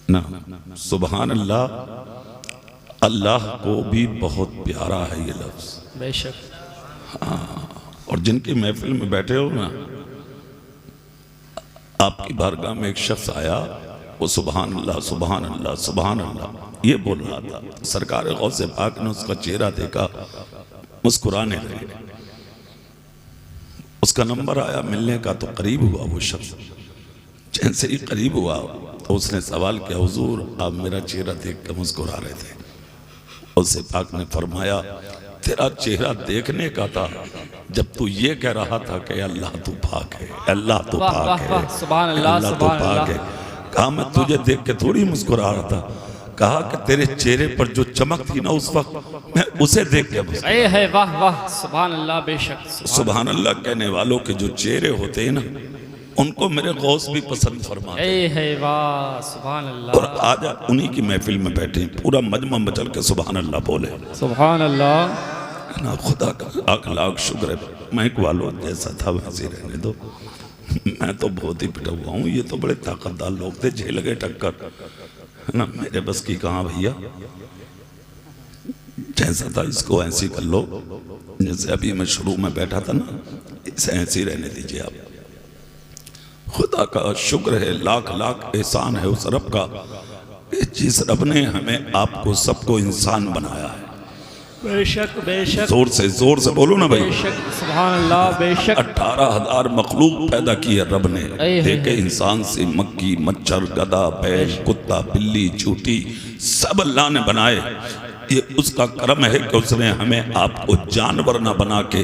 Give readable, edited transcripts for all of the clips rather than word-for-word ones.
ना। सुभान अल्लाह, अल्लाह को भी बहुत प्यारा है ये लफ्ज़, बेशक। हाँ, और जिनकी महफिल में बैठे हो ना, आपकी बारगाह में एक शख्स आया, वो सुभान अल्लाह सुभान अल्लाह सुभान अल्लाह ये बोल रहा था। सरकार गौसे पाक ने उसका चेहरा देखा, मुस्कुराने लगे। उसका नंबर आया मिलने का, तो करीब हुआ वो शख्स। जैसे ही करीब हुआ तो उसने सवाल किया, हुजूर आप मेरा चेहरा देख कर मुस्कुरा रहे थे। उससे पाक ने फरमाया, तेरा चेहरा देखने का था जब तू ये कह रहा था कि अल्लाह तू पाक है, अल्लाह तू पाक है, सुभान अल्लाह, अल्लाह तू पाक है। कहा मैं तुझे देख के थोड़ी मुस्कुरा रहा था, कहा कि तेरे चेहरे पर जो चमक थी ना उस वक्त, मैं उसे देख के है। वाह वाह, सुभान अल्लाह, बेशक। सुभान अल्लाह कहने वालों के जो चेहरे होते हैं ना, उनको मेरे गौस भी पसंद फरमाते है। वाह, सुभान अल्लाह। और आज उन्हीं की महफिल में बैठे, पूरा मजमा मचल के सुभान अल्लाह बोले। सुभान अल्लाह ना, खुदा का लाख लाख शुक्र है। महक वालों जैसा था वैसे रहने दो, मैं तो बहुत ही पिटा हुआ हूँ। ये तो बड़े ताकतदार लोग थे, झेल गए टक्कर, है ना। मेरे बस की कहाँ भैया, जैसा था इसको ऐसे कर लो, जैसे अभी मैं शुरू में बैठा था ना, इसे ऐसे ही रहने दीजिए आप। खुदा का शुक्र है, लाख लाख एहसान है उस रब का, जिस रब ने हमें आपको सबको इंसान बनाया है। बेशक बेशक, जोर से बोलो ना भाई। बेशक, सुभान अल्लाह, बेशक। 18,000 मखलूक पैदा की है रब ने, देखे इंसान से मक्खी, मच्छर, गधा, बैल, कुत्ता, बिल्ली, चूटी, सब अल्लाह ने बनाए। ये उसका करम है कि उसने हमें आपको जानवर ना बना के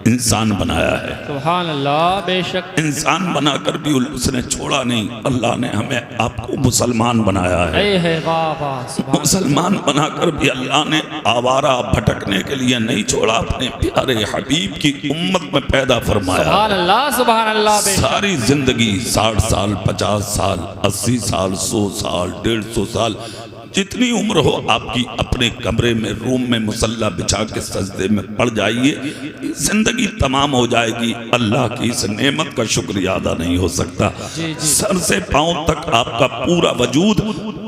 इंसान बनाया है। सुभान अल्लाह, बेशक। इंसान बनाकर भी उसने छोड़ा नहीं, अल्लाह ने हमें आपको मुसलमान बनाया है। वाह वाह, मुसलमान बनाकर भी अल्लाह ने आवारा भटकने के लिए नहीं छोड़ा, अपने प्यारे हबीब की उम्मत में पैदा फरमाया। सुभान अल्लाह, सुभान अल्लाह। सारी जिंदगी 60 साल, 50 साल, 80 साल, 100 साल, 150 साल, जितनी उम्र हो आपकी, अपने कमरे में, रूम में मुसल्ला बिछा के सजदे में पड़ जाइए, जिंदगी तमाम हो जाएगी। अल्लाह की इस नेमत का शुक्रिया अदा नहीं हो सकता। सर से पांव तक आपका पूरा वजूद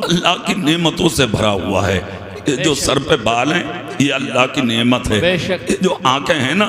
अल्लाह की नेमतों से भरा हुआ है। ये जो सर पे बाल हैं, ये अल्लाह की नेमत है। ये जो आंखें हैं ना,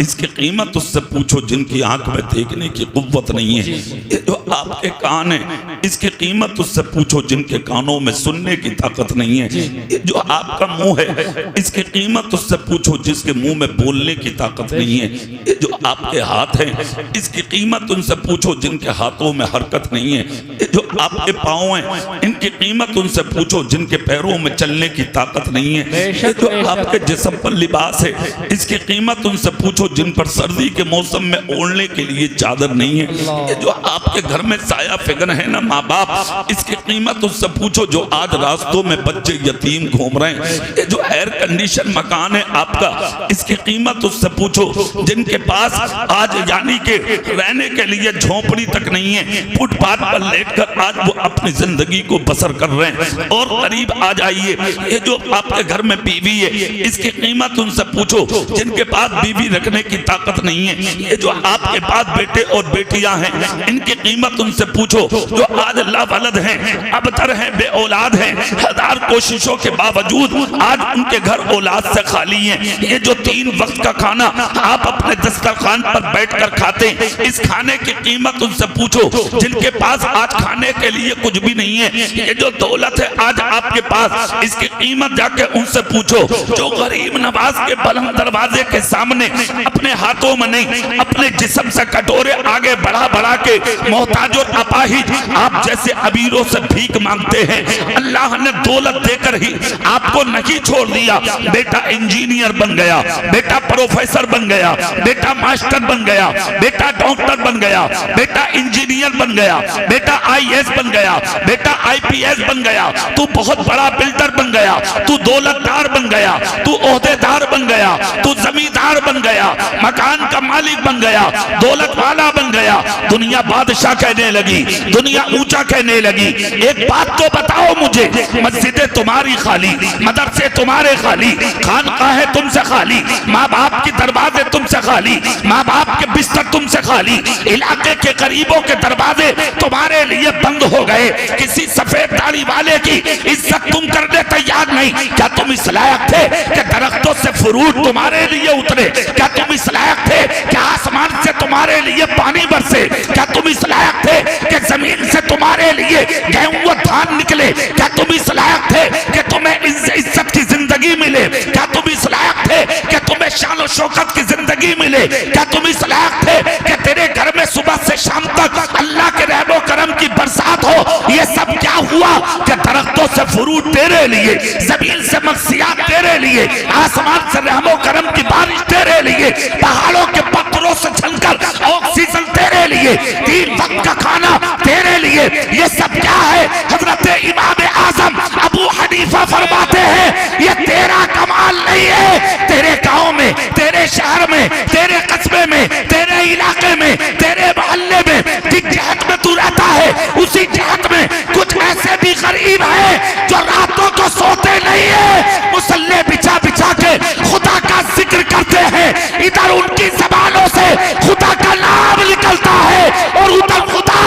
इसकी कीमत उससे पूछो जिनकी आंख में देखने की कुव्वत नहीं है। ये जो आपके कान हैं, इसकी कीमत उससे पूछो जिनके कानों में सुनने की ताकत नहीं है। ये जो आपका मुंह है, इसकी कीमत उससे पूछो जिसके मुंह में बोलने की ताकत नहीं है। ये जो आपके हाथ हैं, इसकी कीमत उनसे पूछो जिनके हाथों में हरकत नहीं है। ये जो आपके पाँव हैं, इनकी कीमत उनसे पूछो जिनके पैरों में चलने की ताकत नहीं है। ये जो आपके जिस्म पर लिबास है, इसकी कीमत उनसे पूछो जिन पर सर्दी के मौसम में ओढ़ने के लिए चादर नहीं है। ये जो आपके घर में साया फिगन है ना माँ बाप, इसकी कीमत उससे पूछो जो आज रास्तों में बच्चे यतीम घूम रहे हैं। ये जो एयर कंडीशन मकान है आपका, इसकी कीमत उससे पूछो जिनके पास आज यानी के रहने के लिए झोपड़ी तक नहीं है, फुटपाथ पर लेटकर आज वो अपनी जिंदगी को बसर कर रहे हैं। और करीब आ जाइए, ये जो आपके घर में बीवी है, इसकी कीमत उनसे पूछो जिनके पास बीवी रखने की ताकत नहीं है। ये जो आपके पास बेटे और बेटियां हैं, इनकी कीमत उनसे पूछो जो आज लावलद हैं, अबतर हैं, बे औलाद हैं, 1000 कोशिशों के बावजूद आज उनके घर औलाद से खाली हैं। ये जो 3 वक्त का खाना आप अपने दस्तरखान पर बैठकर खाते हैं, इस खाने की कीमत उनसे पूछो जिनके पास आज खाने के लिए कुछ भी नहीं है। ये जो दौलत है आज आपके पास, इसकी कीमत जाके उनसे पूछो जो गरीब नवाज के बुलंद दरवाजे के सामने अपने हाथों में नहीं, अपने जिस्म से कटोरे आगे बढ़ा बढ़ा के मोहताज और अपाहिज आप जैसे अमीरों से भीख मांगते हैं। अल्लाह ने दौलत देकर ही आपको नहीं छोड़ दिया। बेटा इंजीनियर बन गया, बेटा प्रोफेसर बन गया, बेटा मास्टर बन गया, बेटा डॉक्टर बन गया, बेटा इंजीनियर बन गया, बेटा IAS बन गया, बेटा IPS बन गया, तू बहुत बड़ा बिल्डर बन गया, तू दौलतदार बन गया, तू ओहदेदार बन गया, तू जमींदार बन गया, मकान का मालिक बन गया, दौलत वाला बन गया, दुनिया बादशाह कहने लगी, दुनिया ऊंचा कहने लगी। एक बात तो बताओ मुझे, मस्जिदें तुम्हारी खाली, मदरसे तुम्हारे खाली, खानकाहें तुमसे खाली, माँ बाप की दरवाजे तुमसे खाली, माँ बाप के बिस्तर तुमसे खाली, इलाके के करीबों के दरवाजे तुम्हारे लिए बंद हो गए। किसी सफेद दाढ़ी वाले की इज्जत तुम करने तैयार नहीं। क्या तुम इस लायक थे कि दरख्तों से फ्रूट तुम्हारे लिए उतरे? क्या तुम इस लायक थे कि आसमान से तुम्हारे लिए पानी बरसे? क्या तुम इस लायक थे कि जमीन से तुम्हारे लिए गेहूं व धान निकले? क्या तुम इस लायक थे कि तुम्हें इज्जत की जिंदगी मिले? क्या तुम इस लायक थे कि तुम्हें शान और शौकत की जिंदगी मिले? क्या तुम इस लायक थे कि तेरे घर में सुबह से शाम तक अल्लाह के रहमो करम की बरसात हो? ये सब क्या हुआ कि दरख्तों से फ्रूट तेरे लिए, जमीन से मक्सियात तेरे लिए, आसमान से रहमो करम की बारिश तेरे लिए, पहाड़ों के पत्थरों से झलकर ऑक्सीजन तेरे लिए, 3 वक्त का खाना तेरे लिए। ये सब क्या है? हजरत इमाम आजम अबू हनीफा फरमाते हैं ये तेरा कमाल नहीं है। तेरे गांव में, तेरे शहर में, तेरे कस्बे में, तेरे इलाके में, तेरे मोहल्ले में, जिस जहत में तू रहता है उसी जहत में कुछ ऐसे भी गरीब है जो रातों को सोते नहीं है, मुसल्ले बिछा बिछा के खुदा का जिक्र करते हैं। इधर उनकी जबानों से खुदा का नाम निकलता है और उधर खुदा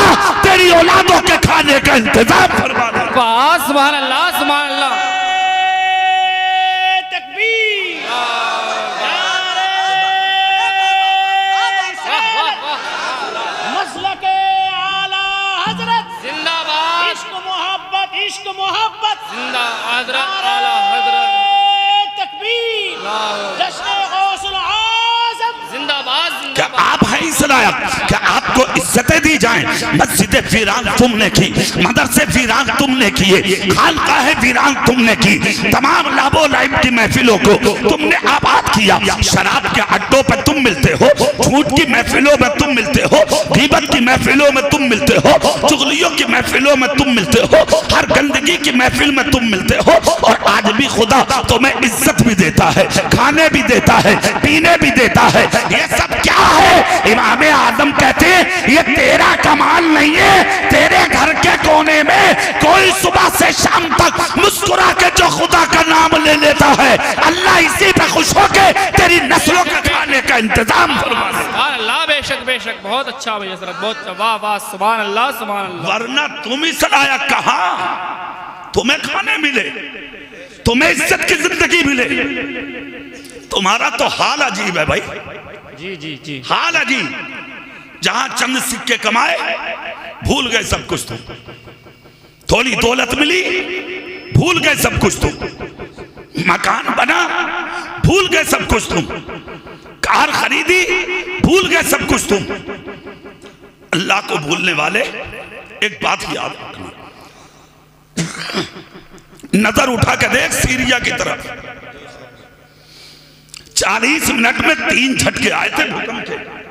तेरी औलादों के खाने का इंतजाम फरमा दे। सुभान अल्लाह, सुभान अल्लाह। इश्क मोहब्बत जिंदा हजरत आला हजरत तकबीर, जश्न गौसुल आज़म जिंदाबाद। क्या आप हैं इस लायक? क्या आपको इज्जतें दी जाएं? मस्जिदें वीरान तुमने की, मदरसे वीरान तुमने किए, खानकाहें वीरान तुमने की, तमाम लाभो लाइब की महफिलों को तुमने आबाद किया। शराब के अड्डों पर तुम मिलते हो, झूठ की महफिलों में तुम मिलते हो, गीबत की महफिलों में तुम मिलते हो, चुगलियों की महफिलों में तुम मिलते हो, हर गंदगी की महफिल में तुम मिलते हो। और आज भी खुदा तुम्हें इज्जत भी देता है, खाने भी देता है, पीने भी देता है। ये सब क्या है? इमाम आजम कहते हैं ये तेरा कमाल नहीं है। तेरे घर के कोने में कोई सुबह से शाम तक मुस्कुरा के जो खुदा का नाम ले लेता है, अल्लाह इसी पे खुश होके तेरी नस्लों का खाने का इंतजाम फरमा दे। सुभान अल्लाह, बेशक बेशक, बहुत अच्छा भाई हजरत, बहुत वाह वाह, सुभान अल्लाह, सुभान अल्लाह। वरना तुम इस लायक कहां तुम्हें खाने मिले, तुम्हें इज्जत की जिंदगी मिले। तुम्हारा तो हाल अजीब है भाई, जी जी जी, हाल अजीब। जहां चंद सिक्के कमाए भूल गए सब कुछ तुम, थोड़ी दौलत मिली भूल गए सब कुछ तुम, मकान बना भूल गए सब कुछ तुम, कार खरीदी भूल गए सब कुछ तुम। अल्लाह को भूलने वाले एक बात याद रखना, नजर उठा के देख सीरिया की तरफ, 40 मिनट में 3 झटके आए थे भूकंप के।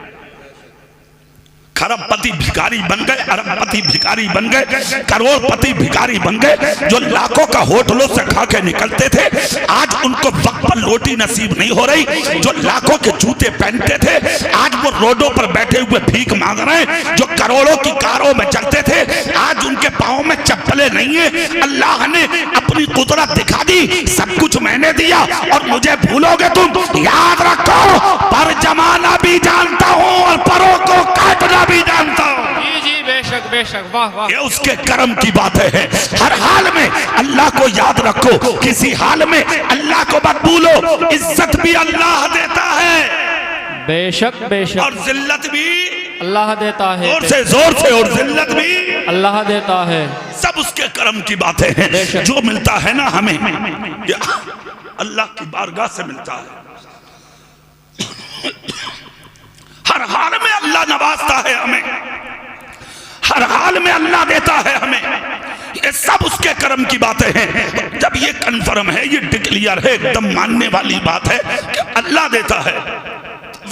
खरबपति भिखारी बन गए, अरबपति भिखारी बन गए, करोड़पति भिखारी बन गए। जो लाखों का होटलों से खा के निकलते थे आज उनको वक्त पर रोटी नसीब नहीं हो रही। जो लाखों के जूते पहनते थे आज वो रोडों पर बैठे हुए भीख मांग रहे हैं। जो करोड़ों की कारों में चलते थे आज उनके पाँव में चप्पलें नहीं है। अल्लाह ने अपनी कुदरत दिखा दी, सब कुछ मैंने दिया और मुझे भूलोगे तुम। याद रखो, पर जमाना भी जानता हूँ और परों को काटना भी जानता हूँ। जी जी, बेशक बेशक, वाह वाह। ये उसके करम की बातें हैं। हर हाल में अल्लाह को याद रखो, किसी हाल में अल्लाह को मत भूलो। इज्जत भी अल्लाह देता है, बेशक बेशक, और जिल्लत भी अल्लाह देता है, जोर से और जिल्लत भी अल्लाह देता है। सब उसके करम की बातें हैं। जो मिलता है ना हमें ये अल्लाह की बारगाह से मिलता है। हर हाल में अल्लाह नवाजता है हमें, हर हाल में अल्लाह देता है हमें। ये सब उसके करम की बातें हैं। जब ये कन्फर्म है, ये डिक्लेयर है, एकदम मानने वाली बात है कि अल्लाह देता है,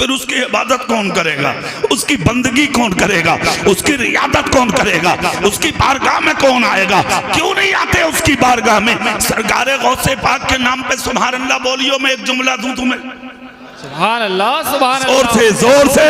फिर उसकी इबादत कौन करेगा, उसकी बंदगी कौन करेगा, उसकी रियादत कौन करेगा, उसकी बारगाह में कौन आएगा? क्यों नहीं आते उसकी बारगाह में? सरकारे गौसे पाक के नाम पे सुभान अल्लाह बोलियो। मैं एक जुमला दूं तुम्हें, सुभान अल्लाह, सुभान जोर अल्लाह, से, जोर से।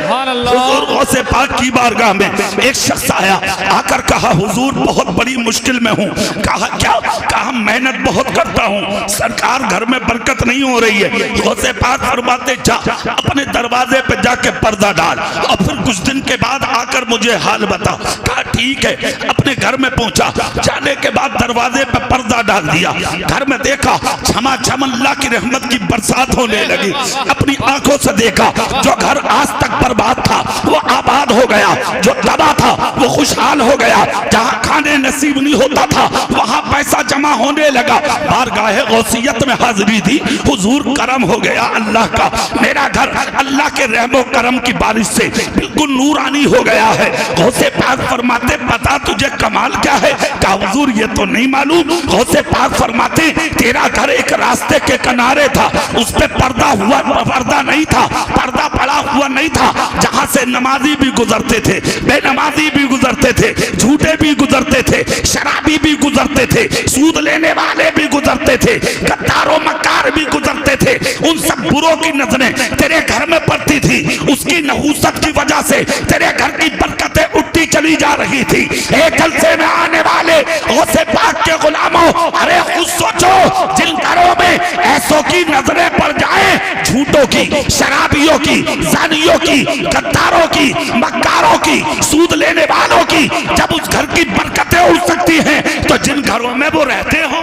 सुभान अल्लाह। हुजूर गौसे पाक की बारगाह में एक शख्स आया, आकर कहा हुजूर बहुत बड़ी मुश्किल में हूँ। कहा क्या? कहा मेहनत बहुत करता हूँ सरकार, घर में बरकत नहीं हो रही है। गौसे पाक फरमाते जा अपने दरवाजे पे जाके पर्दा डाल और फिर कुछ दिन के बाद आकर मुझे हाल बता। कहा ठीक है। अपने घर में पहुंचा, जाने के बाद दरवाजे पे पर्दा डाल दिया। घर में देखा झमाझम अल्लाह की रहमत की बरसात होने लगी। अपनी आंखों से देखा जो घर आज तक बर्बाद था वो आबाद हो गया, जो दबा था वो खुशहाल हो गया, जहां खाने नसीब नहीं होता था वहां पैसा जमा होने लगा। बारगाह गौसियत में हाजिरी दी, हुजूर करम हो गया अल्लाह का, मेरा घर अल्लाह के रहमो करम की बारिश से बिल्कुल नूरानी हो गया है। गौसे पाक फरमाते पता तुझे कमाल क्या है? कहा हुजूर ये तो नहीं मालूम। गौसे पाक फरमाते तेरा घर एक रास्ते के किनारे था, उस पे पर्दा नहीं था, पर्दा पड़ा हुआ नहीं था, जहां से नमाजी भी गुजरते थे, बेनमाजी भी गुजरते थे, झूठे भी गुजरते थे, शराबी भी गुजरते थे, सूद लेने वाले भी गुजरते थे, गद्दारों मक्कार भी गुजरते थे। उन सब बुरों की नजरें तेरे घर में पड़ती थी, उसकी नहूसत की वजह से तेरे घर की बरकतें उठती चली जा रही थी। एक जलसे में आने वाले गौसे पाक के गुलामों, अरे खुद सोचो जिन घरों में ऐसों की नजरें पड़ जाए, झूठों की, शराबियों की, जानियों की, गद्दारों की, मक्कारों की, सूद लेने वालों की, जब उस घर की बरकतें उड़ सकती हैं तो जिन घरों में वो रहते हो,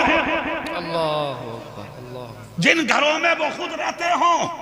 जिन घरों में वो खुद रहते हो,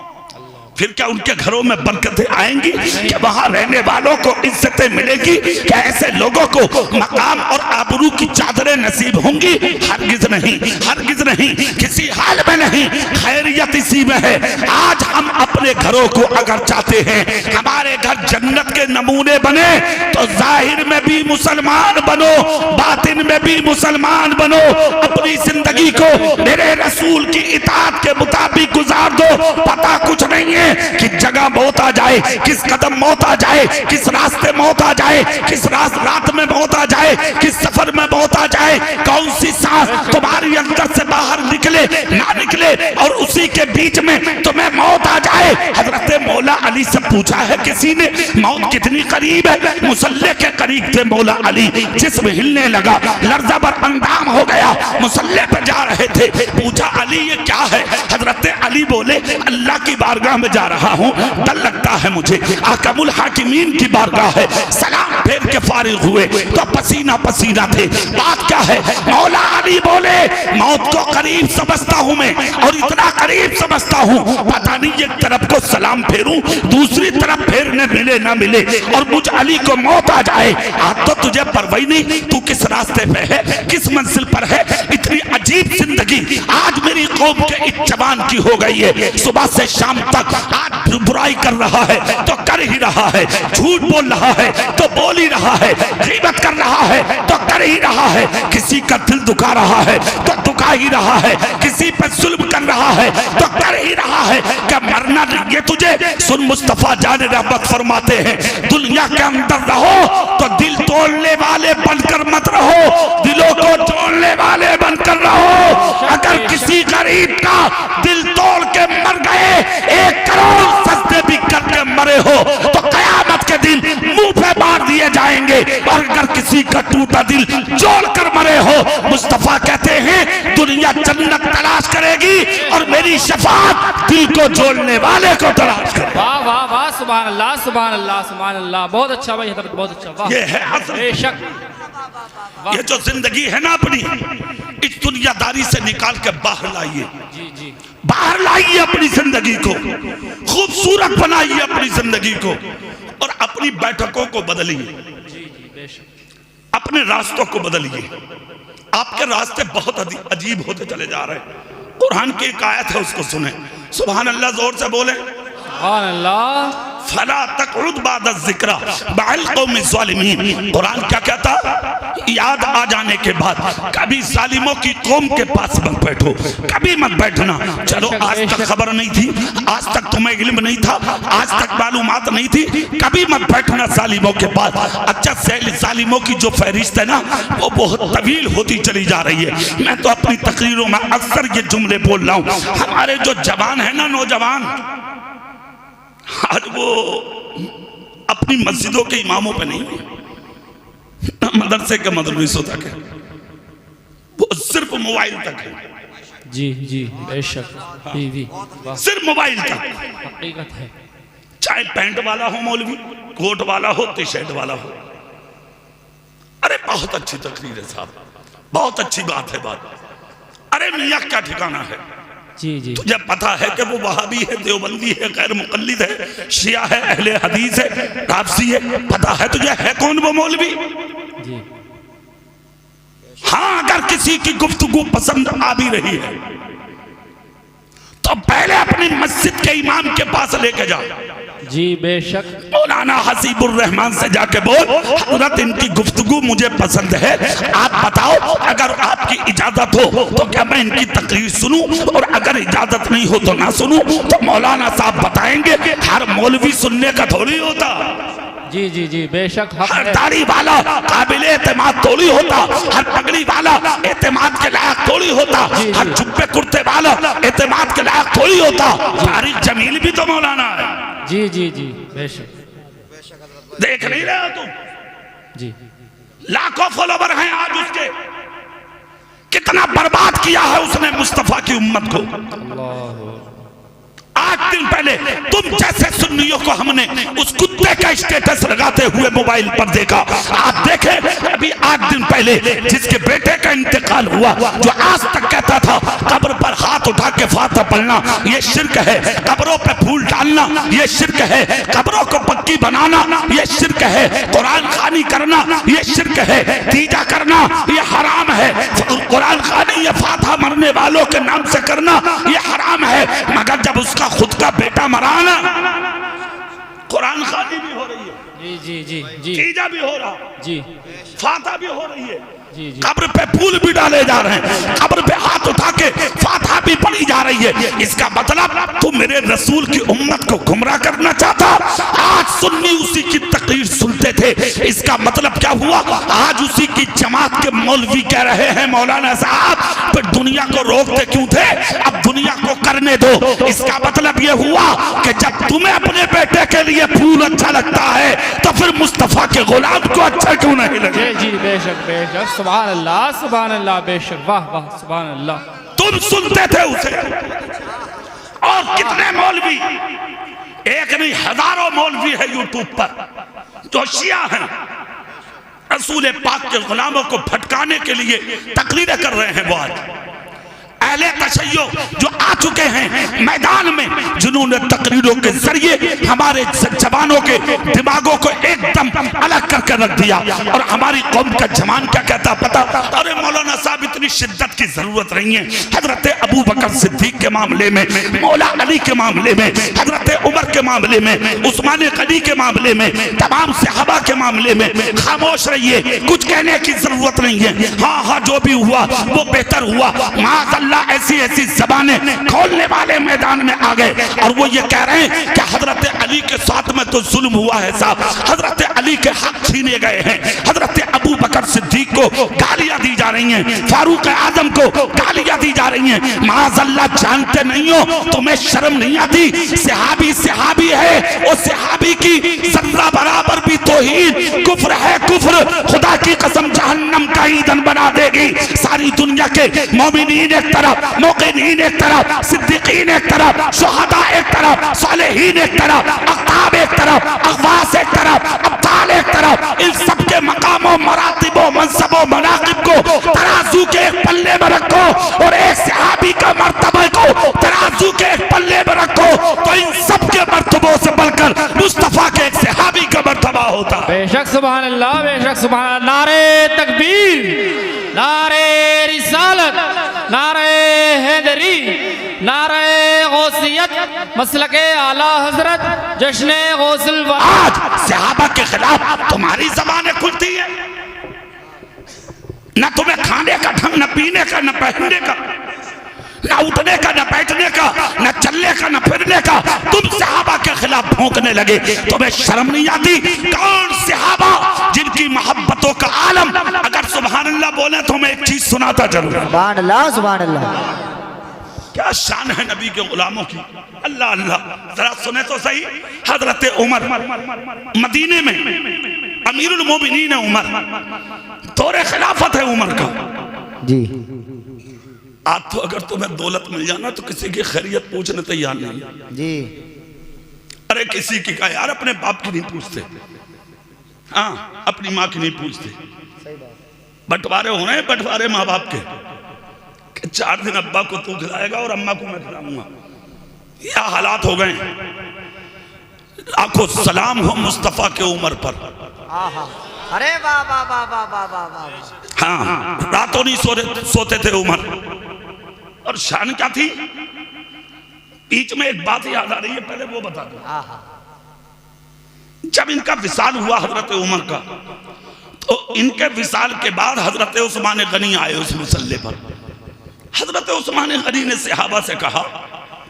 फिर क्या उनके घरों में बरकतें आएंगी? क्या वहां रहने वालों को इज्जतें मिलेगी? क्या ऐसे लोगों को मकाम और आबरू की चादरें नसीब होंगी? हरगिज नहीं, हरगिज नहीं, किसी हाल में नहीं। खैरियत इसी में है। आज हम अपने घरों को अगर चाहते हैं हमारे घर जन्नत के नमूने बने तो जाहिर में भी मुसलमान बनो, बातिन में भी मुसलमान बनो। अपनी जिंदगी को मेरे रसूल की इताअत के मुताबिक गुजार दो। पता कुछ नहीं है किस जगह मौत आ जाए, किस कदम मौत आ जाए, किस रास्ते मौत आ जाए, किस रात में मौत आ जाए, किस सफर में मौत आ जाए, कौन सी सांस तुम्हारी अंदर से बाहर निकले ना निकले और उसी के बीच में तुम्हें मौत आ जाए। हजरत मौला अली से पूछा है किसी ने मौत कितनी करीब है? मुसल्ले के करीब थे मौला अली, जिस्म हिलने लगा, लर्जा बर अंदाम हो गया, मुसल्ले पे जा रहे थे। पूछा अली ये क्या है? हजरत अली बोले अल्लाह की बारगाह में जा रहा हूँ, डर लगता है मुझे, आकमुल हाकिमीन की बारगाह है। सलाम फेर के फारिग हुए तो पसीना पसीना थे। बात क्या है? मौला अली बोले मौत को करीब समझता हूँ मैं, और इतना करीब समझता हूँ पता नहीं एक तरफ को सलाम फेरूं दूसरी तरफ फेरने मिले ना मिले और मुझ अली को मौत आ जाए। आज तो तुझे परवाही नहीं तू किस रास्ते पे है, किस मंजिल पर है। इतनी अजीब जिंदगी आज मेरी कौम के एक जवान की हो गई है। सुबह से शाम तक आज बुराई कर रहा है तो कर ही रहा है, झूठ बोल रहा है तो बोल ही रहा है, गीबत कर रहा है तो कर ही रहा है, किसी का दिल दुखा रहा है तो दुखा ही रहा है, किसी पर जुल्म कर रहा है तो कर ही रहा है। क्या मरना नहीं है तुझे? सुन मुस्तफा जाने रहमत फरमाते हैं दुनिया के अंदर रहो तो दिल तोड़ने वाले बनकर मत रहो, दिलों को तोड़ने वाले बनकर रहो। अगर किसी गरीब का दिल तोड़ के मर गए, 1 करोड़ सजदे भी करके मरे हो तो कयामत के दिन मुंह पे मार दिए जाएंगे। और अगर किसी का टूटा दिल जोड़ कर मरे हो, मुस्तफा कहते हैं दुनिया जन्नत तलाश करेगी और मेरी शफाअत दिल को जोड़ने वाले को तलाश करेगी। वाह वाह वाह, सुभान अल्लाह, सुभान अल्लाह, सुभान अल्लाह। बहुत अच्छा भाई हजरत, बहुत अच्छा। वाह, ये है असल। बेशक। ये जो जिंदगी है ना अपनी, इस दुनियादारी से निकाल के बाहर लाइए, जी जी, बाहर लाइए अपनी जिंदगी को, खूबसूरत बनाइए अपनी जिंदगी को और अपनी बैठकों को बदलिए, जी जी, बेशक। अपने रास्तों को बदलिए। आपके रास्ते बहुत अजीब होते चले जा रहे हैं। कुरान की एक आयत है उसको सुने, सुभान अल्लाह, जोर से बोले सुभान अल्लाह। फला तक़उद बाद ज़िक्रा बअल कौम ज़ालिमीन। कुरान क्या कहता? याद आ जाने के बाद कभी जालिमों की कौम के पास मत बैठो, कभी मत बैठना। चलो आज तक खबर नहीं थी, आज तक तुम्हें इल्म नहीं था, आज तक मालूमात नहीं थी, कभी मत बैठना जालिमों के पास। अच्छा, जालिमों की जो फहरिस्त है ना वो बहुत तवील होती चली जा रही है। मैं तो अपनी तकरीरों में अक्सर ये जुमले बोल रहा हूँ। हमारे जो जवान है ना, नौजवान, आज वो अपनी मस्जिदों के इमामों पे नहीं, मदरसे के मदरसों तक है, वो सिर्फ मोबाइल तक है। जी जी बेशक, जी जी, सिर्फ मोबाइल तक। हकीकत है। चाहे पैंट वाला हो मौलवी, कोट वाला हो, टी शर्ट वाला हो। अरे बहुत अच्छी तकरीर है साहब, बहुत अच्छी बात है बात। अरे मियाँ क्या ठिकाना है? जी जी, तुझे पता है कि वो वहाबी है, देवबंदी है, गैर मुकल्लिद है, शिया है, अहले हदीस है, राबसी है, पता है तुझे है कौन वो मौलवी? जी। हाँ, अगर किसी की गुफ्तगू पसंद आ भी रही है तो पहले अपनी मस्जिद के इमाम के पास लेके जा। जी बेशक। मौलाना हसीबुर रहमान से जाके बोल, हजरत इनकी गुफ्तगू मुझे पसंद है, आप बताओ अगर आपकी इजाजत हो तो क्या मैं इनकी तकरीर सुनूं, और अगर इजाजत नहीं हो तो ना सुनूं। तो मौलाना साहब बताएंगे हर मौलवी सुनने का थोड़ी होता। जी जी जी बेशक, हर दाढ़ी वाला काबिल एतमाद थोड़ी होता, हर पगड़ी वाला एतमाद के लायक थोड़ी होता, हर जुब्बे कुर्ते वाला एतमाद के लायक थोड़ी होता। तारिक जमील भी तो मौलाना है। जी जी जी बेशक। देख नहीं रहे हो तुम? जी, लाखों फॉलोवर हैं आज उसके। कितना बर्बाद किया है उसने मुस्तफा की उम्मत को। अल्लाह। 8 दिन पहले तुम जैसे सुन्नियों को हमने उस कुत्ते का स्टेटस लगाते हुए मोबाइल पर देखा। आप देखें, अभी 8 दिन पहले जिसके बेटे का इंतकाल हुआ, जो आज तक कहता था कब्र पर हाथ उठा के फातिहा पढ़ना ये शिर्क है, कब्रों पे फूल डालना ये शिर्क है, कब्रों को पक्की बनाना ये शिर्क है, कुरान खानी करना ये शिर्क है, तीजा करना ये हराम है, कुरान खानी ये फातिहा मरने वालों के नाम से करना ये हराम है। मगर जब उसका खुद का बेटा मरा ना, कुरान खानी भी हो रही है, जी जी जी जी, तीजा भी हो रहा, जी, फातिहा भी हो रही है, जी जी, कब्र पे फूल भी डाले जा रहे हैं, कब्र पे हाथ उठा के फातिहा भी पढ़ी जा रही है। इसका मतलब तू मेरे रसूल की उम्मत को गुमराह करना चाहता। आज सुन्नी उसी की तकरीर सुनते थे, इसका मतलब क्या हुआ? आज उसी की जमात के मौलवी कह रहे हैं मौलाना साहब पर दुनिया को रोकते क्यों थे, अब दुनिया को करने दो। इसका मतलब ये हुआ कि जब तुम्हें अपने बेटे के लिए फूल अच्छा लगता है तो फिर मुस्तफा के गुलाम को अच्छा क्यों नहीं लगे? जी बेशक बेशक, सुभान अल्लाह सुभान अल्लाह, बेशक, वाह वाह, सुभान अल्लाह। तुम सुनते थे उसे, और कितने मौलवी, एक नहीं हजारों मौलवी है यूट्यूब पर जो शिया हैं, रसूल पाक के गुलामों को भटकाने के लिए तकरीरें कर रहे हैं। वो आज अहले तशय्यो जो आ चुके हैं मैदान में, जिन्होंने तकरीरों के जरिए हमारे जवानों के दिमागों को एकदम अलग करके रख दिया। और हमारी कौम का जवान क्या कहता पता? अरे मौलाना साहब इतनी शिद्दत की जरूरत नहीं है। हजरत अबू बकर सिद्दीक के मामले में, मौला अली के मामले में, हजरत उमर के मामले में, उस्मान गनी के मामले में, तमाम सहाबा के मामले में खामोश रहिए, कुछ कहने की जरूरत नहीं है। हाँ हाँ, जो भी हुआ वो बेहतर हुआ। माज़अल्लाह ऐसी ऐसी ज़बानें खोलने वाले मैदान में आ गए और वो ये कह रहे हैं कि हजरत अली के साथ में तो जुल्म हुआ है साहब, हजरत अली के हक छीने गए हैं, हजरत अबू बकर सिद्दीक को गालियां दी जा रही हैं, फारूक आजम को गालियां दी जा रही हैं। माज़अल्लाह, जानते नहीं हो, तुम्हें शर्म नहीं आती? सहाबी सहाबी है, वो सहाबी की जर्रा बराबर भी तौहीन कुफ्र है, कुफ्र। खुदा की कसम जहन्नम का ईंधन बना देगी। सारी दुनिया के मोमिनीन एक तरफ, मुक़िनीन एक तरफ, सिद्दीकीन एक तरफ, शुहदा एक तरफ, सालिहीन एक तरफ, अक़ताब एक तरफ, अग़वास एक तरफ, अब्दाल एक तरफ, इन सबके मकामों, मरातिबों, मनसबों, मनाक़िब को तराजू के एक पल्ले में रखो और एक सहाबी का मर्तबे को तराजू के एक पल्ले में रखो तो इन सबके मर्तबों से बढ़कर मुस्तफा के एक सहाबी का मर्तबा होता। बेशक सुभान अल्लाह, बेशक सुभान अल्लाह। नारे तकबीर, नारे रिसालत, नारे हैदरी, नारे गौसियत, मसलके आला हजरत, जश्न गौसल। आज सहाबा के खिलाफ तुम्हारी जबानें खुलती है, ना तुम्हें खाने का ढंग, न पीने का, न पहनने का, ना उठने का, न बैठने का, न चलने का, न फिरने का। तुम सहाबा के खिलाफ भौंकने लगे, तुम्हें शर्म नहीं आती? कौन सहाबा जिनकी मोहब्बतों का आलम, अगर सुभान अल्लाह बोले तो मैं एक चीज सुनाता जरूर। सुभान अल्लाह, सुभान अल्लाह। क्या शान है नबी के गुलामों की। अल्लाह अल्लाह, जरा सुने तो सही। हजरत उमर मदीने में अमीरुल मोमिनीन है उमर, दौरे खिलाफत है उमर का जी। आज तो अगर तुम्हें दौलत मिल जाना तो किसी की खैरियत पूछने तैयार नहीं जी। अरे किसी की का यार, अपने बाप की नहीं पूछते, हाँ अपनी माँ की नहीं पूछते। बंटवारे हो रहे हैं, बंटवारे माँ बाप के, कि 4 दिन अब्बा को तू खिलाएगा और अम्मा को मैं खिलाऊंगा। यह हालात हो गए। लाखों सलाम हो मुस्तफा के उमर पर। अरे वाह वाह वाह वाह वाह वाह वाह। हाँ, रातों नहीं सोते थे उमर। और शान क्या थी? बीच में एक बात याद आ रही है, पहले वो बता दो। जब इनका विसाल हुआ हजरत उमर का, तो इनके विसाल के बाद हजरत उस्मान गनी आए उस मुसल्ले पर। हजरत उस्मान गनी ने सहाबा से कहा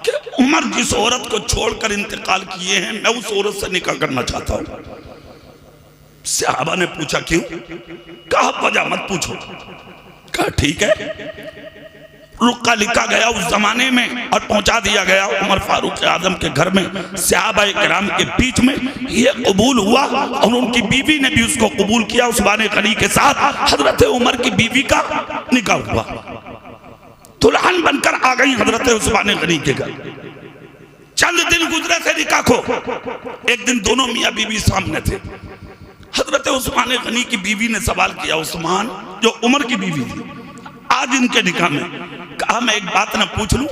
कि उमर जिस औरत को छोड़कर इंतकाल किए हैं, मैं उस औरत से निकाह करना चाहता हूं। सहाबा ने पूछा क्यों? कहा वजह मत पूछो। कहा ठीक है। रुक्का लिखा गया उस जमाने में और पहुंचा दिया गया उमर फारूक आजम के घर में। सहाबा किराम के बीच में ये कबूल हुआ और उनकी बीवी ने भी उसको कबूल किया। उस्मान गनी के साथ हजरत उमर की बीवी का निकाह हुआ। दुल्हन बनकर आ गई हजरत उस्मान गनी के घर। चंद दिन गुजरे थे निकाह को। एक दिन दोनों मियाँ बीवी सामने थे। हजरत उस्मान गनी की बीवी ने सवाल किया, उस्मान जो उमर की बीवी थी, आज इनके निकाह में। कहा मैं एक बात ना पूछ लूं?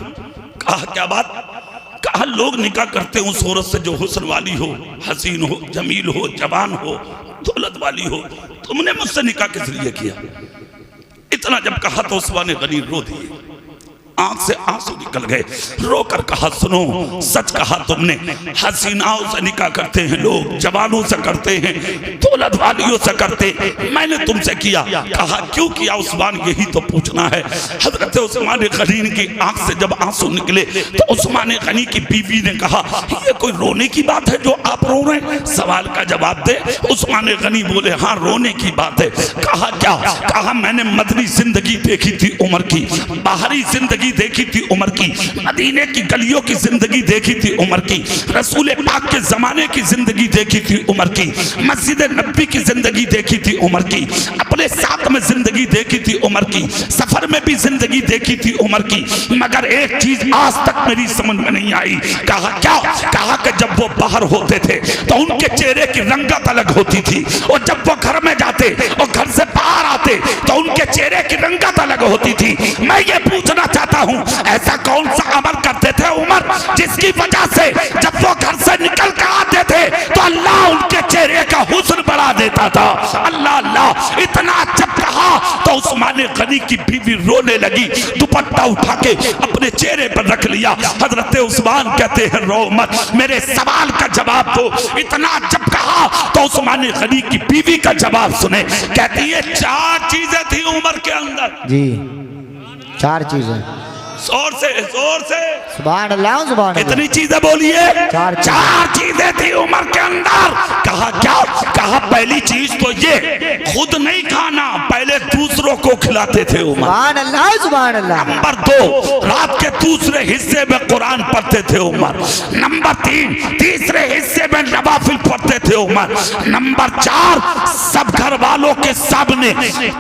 कहा क्या बात? कहा लोग निकाह करते हैं उस औरत से जो हुस्न वाली हो, हसीन हो, जमील हो, जवान हो, दौलत वाली हो। तुमने मुझसे निकाह किस लिए किया? इतना जब कहा तो उस्मान गनी रो दिए, आंख से आंसू निकल गए। रोकर कहा सुनो, सच कहा तुमने। हसीनाओं से निकाह करते हैं लोग, जवानों से करते हैं, दौलत वालियों से करते हैं, मैंने तुमसे किया। कहा क्यों किया उस्मान? यही तो पूछना है। हजरत उस्मान गनी की आंख से जब आंसू निकले तो उस्मान गनी की बीवी ने कहा ये कोई रोने की बात है जो आप रो रहे हैं? सवाल का जवाब दे। उस्मान गनी बोले हाँ रोने की बात है। कहा क्या? कहा मैंने मदनी जिंदगी देखी थी उमर की, बाहरी जिंदगी देखी थी उमर की, मदीने की गलियों की जिंदगी देखी थी उमर की, रसूल पाक के जमाने की जिंदगी देखी थी उमर की, मस्जिद नबी की जिंदगी देखी थी उमर की, अपने साथ में जिंदगी देखी थी उमर की, सफर में भी जिंदगी देखी थी उमर की। मगर एक चीज आज तक मेरी समझ में नहीं आई। कहा क्या? कहा कि जब वो बाहर होते थे तो उनके चेहरे की रंगत अलग होती थी, और जब वो घर में जाते और घर से बाहर आते तो उनके चेहरे की रंगत अलग होती थी। मैं ये पूछना चाहता हूं ऐसा कौन सा अमल करते थे उमर जिसकी वजह से जब वो घर से निकल कर आते थे तो अल्लाह उनके चेहरे का हुस्न बढ़ा देता था? अल्लाह अल्लाह। इतना जब कहा तो उस्मान गनी की बीवी रोने लगी, दुपट्टा उठा के अपने चेहरे पर रख लिया। हजरत उस्मान कहते हैं रो मत, मेरे सवाल का जवाब दो। इतना जब कहा तो उस्मान गनी की बीवी का जवाब सुने। कहती है 4 चीजें थी उमर के अंदर जी, 4 चीजें। जोर से सुभान अल्लाह, सुभान अल्लाह। कितनी चीजें बोलिए? 4 चीजें थी उमर के अंदर। कहा क्या? कहा पहली चीज तो ये खुद नहीं खाना, पहले दूसरों को खिलाते थे उमर। सुभान अल्लाह, सुभान अल्लाह। नंबर 2, रात के दूसरे हिस्से में कुरान पढ़ते थे उमर। नंबर 3, तीसरे हिस्से में नवाफिल पढ़ते थे उमर। नंबर 4, सब घर वालों के सामने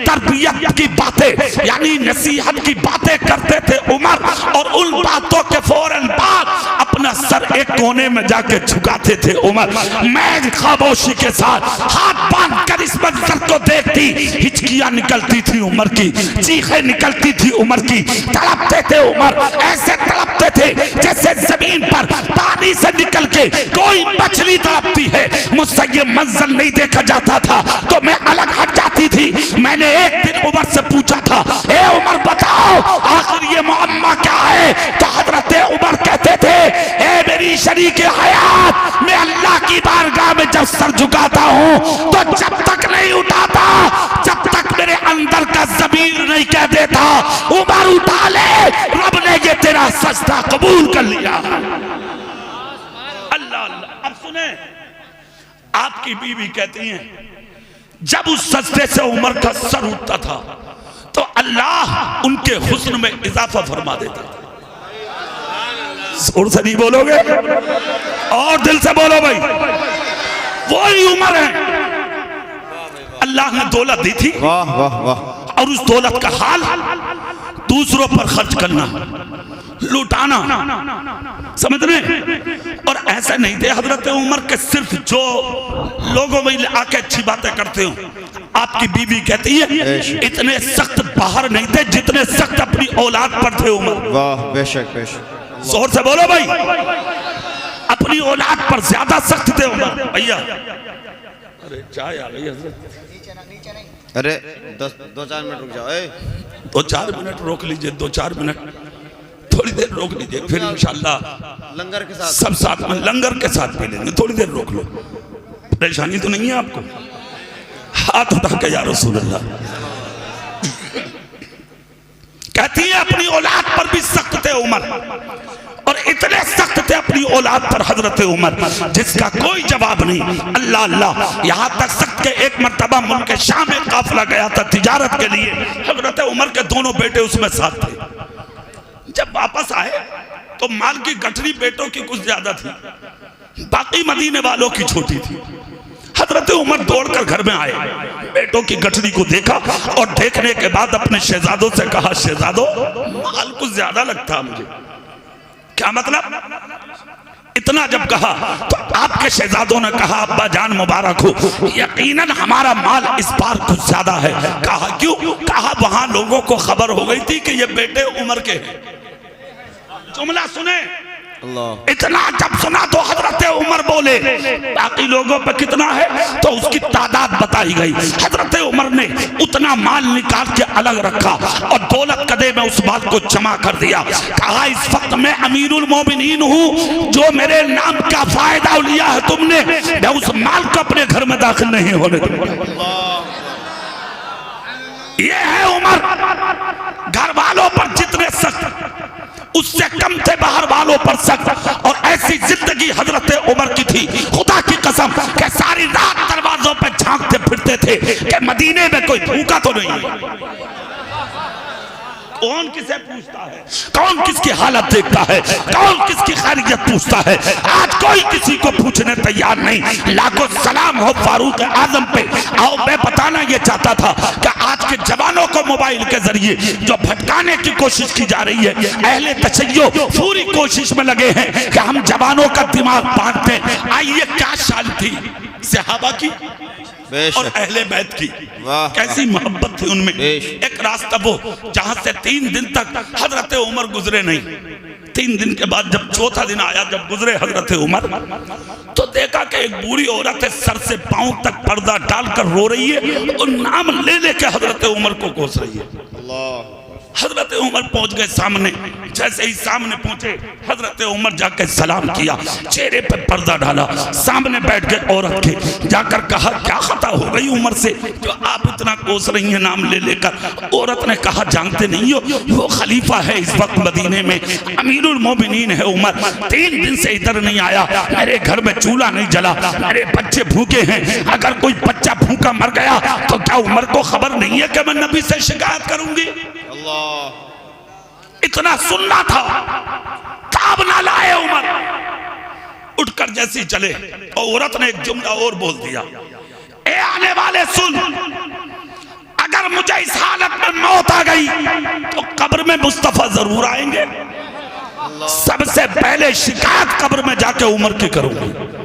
तरबियत की बातें यानी नसीहत की बातें करते थे उमर, और उन बातों के फौरन बाद अपना सर एक कोने में जाके झुकाते थे उमर। मैं खामोशी के साथ हाथ बांध कर इस मंजर को देखती, हिचकियां निकलती थी उमर की, चीखें निकलती थी उमर की। तड़पते थे उमर, ऐसे तड़पते थे जैसे जमीन पर पानी से निकल के कोई मछली तड़पती है। मुझसे ये मंजर नहीं देखा जाता था तो मैं अलग हट जाती थी। मैंने एक दिन उमर से पूछा था, ए उमर बताओ आखिर ये मुअम्मा क्या है? तो हजरत उमर कहते थे, ए मेरी शरीके हयात, मैं अल्लाह की बारगाह में जब सर झुकाता हूं तो जब तक नहीं उठाता जब तक मेरे अंदर का आपकी बीवी कहती हैं जब उस सजदे से उमर का सर उठता था तो अल्लाह उनके हुस्न में इजाफा फरमा देता था। जोर से नहीं बोलोगे और दिल से बोलो भाई, वही उमर है। अल्लाह ने दौलत दी थी, वाह वाह वाह, और उस दौलत का हाल दूसरों पर खर्च करना, लुटाना, समझ रहे। और ऐसा नहीं थे हजरत उमर के सिर्फ जो लोगों में आके अच्छी बातें करते हो। आपकी बीवी कहती है इतने सख्त बाहर नहीं थे जितने सख्त अपनी औलाद पर थे उमर। वाह, बेशक बेशक, जोर से बोलो भाई, अपनी औलाद पर ज्यादा सख्त थे उमर। भैया अरे चाय आ गई हजरत, अरे 2-4 मिनट रुक जाओ। 2-4 मिनट रोक लीजिए, 2-4 मिनट थोड़ी देर रोक लीजिए, फिर इंशाल्लाह लंगर के साथ सब साथ में लंगर के साथ पी लेंगे। थोड़ी देर रोक लो, परेशानी तो नहीं है आपको? हाथ उठा के या रसूल अल्लाह। कहती है अपनी औलाद पर भी सख्त थे उमर, और इतने सख्त थे अपनी औलाद पर हजरत उमर जिसका कोई जवाब नहीं। अल्लाह अल्लाह, यहाँ तक सख्त के एक मर्तबा मुल्क शाम में काफिला गया था तिजारत के लिए, हजरत उमर के दोनों बेटे उसमें साथ थे। जब वापस आए तो माल की गठरी बेटों की कुछ ज्यादा थी, बाकी मदीने वालों की छोटी थी। हजरत उमर दौड़कर घर में आए, बेटों की गठरी को देखा और देखने के बाद अपने शहजादों से कहा, शहजादों माल कुछ ज्यादा लगता मुझे। क्या मतलब? इतना जब कहा तो आपके शहजादों ने कहा, अब्बा जान मुबारक हो, यकीनन हमारा माल इस बार कुछ ज्यादा है। कहा क्यों? कहा वहां लोगों को खबर हो गई थी कि ये बेटे उमर के हैं। जुमला सुने, इतना जब सुना तो हजरत उमर बोले बाकी लोगों पे कितना है, तो उसकी तादाद बताई गई। हजरत उमर ने उतना माल निकाल के अलग रखा और दौलत कदे में उस माल को जमा कर दिया। कहा इस वक्त मैं अमीरुल मोमिनीन हूँ, जो मेरे नाम का फायदा लिया है तुमने, मैं उस माल को अपने घर में दाखिल नहीं होने दूंगा। ये है उमर, घर वालों पर जितने सख्त उससे कम थे बाहर वालों पर सख्त। और ऐसी जिंदगी हजरत उमर की थी, खुदा की कसम कि सारी रात दरवाजों पे झांकते फिरते थे कि मदीने में कोई भूखा तो नहीं है। कौन किसे पूछता है, कौन किसकी हालत देखता है, कौन किसकी खैरियत पूछता है? आज कोई किसी को पूछने तैयार नहीं। लाखों सलाम हो फारूक आजम पे। आओ मैं बताना ये चाहता था कि आज के जवानों को मोबाइल के जरिए जो भटकाने की कोशिश की जा रही है, अहले तशय्यो पूरी कोशिश में लगे हैं कि हम जवानों का दिमाग बांटते हैं। आइए क्या शान थी सहाबा की और अहले बैत की, कैसी मोहब्बत थी उनमें। एक रास्ता वो जहां से 3 दिन तक हजरत उमर गुजरे नहीं। 3 दिन के बाद जब चौथा दिन आया, जब गुजरे हजरत उमर, तो देखा कि एक बूढ़ी औरत सर से पांव तक पर्दा डालकर रो रही है और नाम ले लेके हजरत उमर को कोस रही है। हजरत उमर पहुंच गए सामने। जैसे ही सामने पहुंचे हजरत उमर जाकर सलाम किया, चेहरे पर पर्दा डाला, सामने बैठ गए औरत के। जाकर कहा क्या खता हो गई उमर से जो आप इतना कोस रही हैं नाम ले लेकर? औरत ने कहा जानते नहीं हो, वो खलीफा है इस वक्त मदीने में, अमीरुल मोमिनीन है उमर। 3 दिन से इधर नहीं आया, मेरे घर में चूल्हा नहीं जला, मेरे बच्चे भूखे हैं। अगर कोई बच्चा भूखा मर गया तो क्या उमर को खबर नहीं है कि मैं नबी से शिकायत करूंगी? इतना सुनना था, ताब ना लाए उमर। उठकर जैसी चले, औरत ने एक जुमला और बोल दिया, ए आने वाले सुन, अगर मुझे इस हालत में मौत आ गई तो कब्र में मुस्तफा जरूर आएंगे। सबसे पहले शिकायत कब्र में जाके उमर की करूंगी।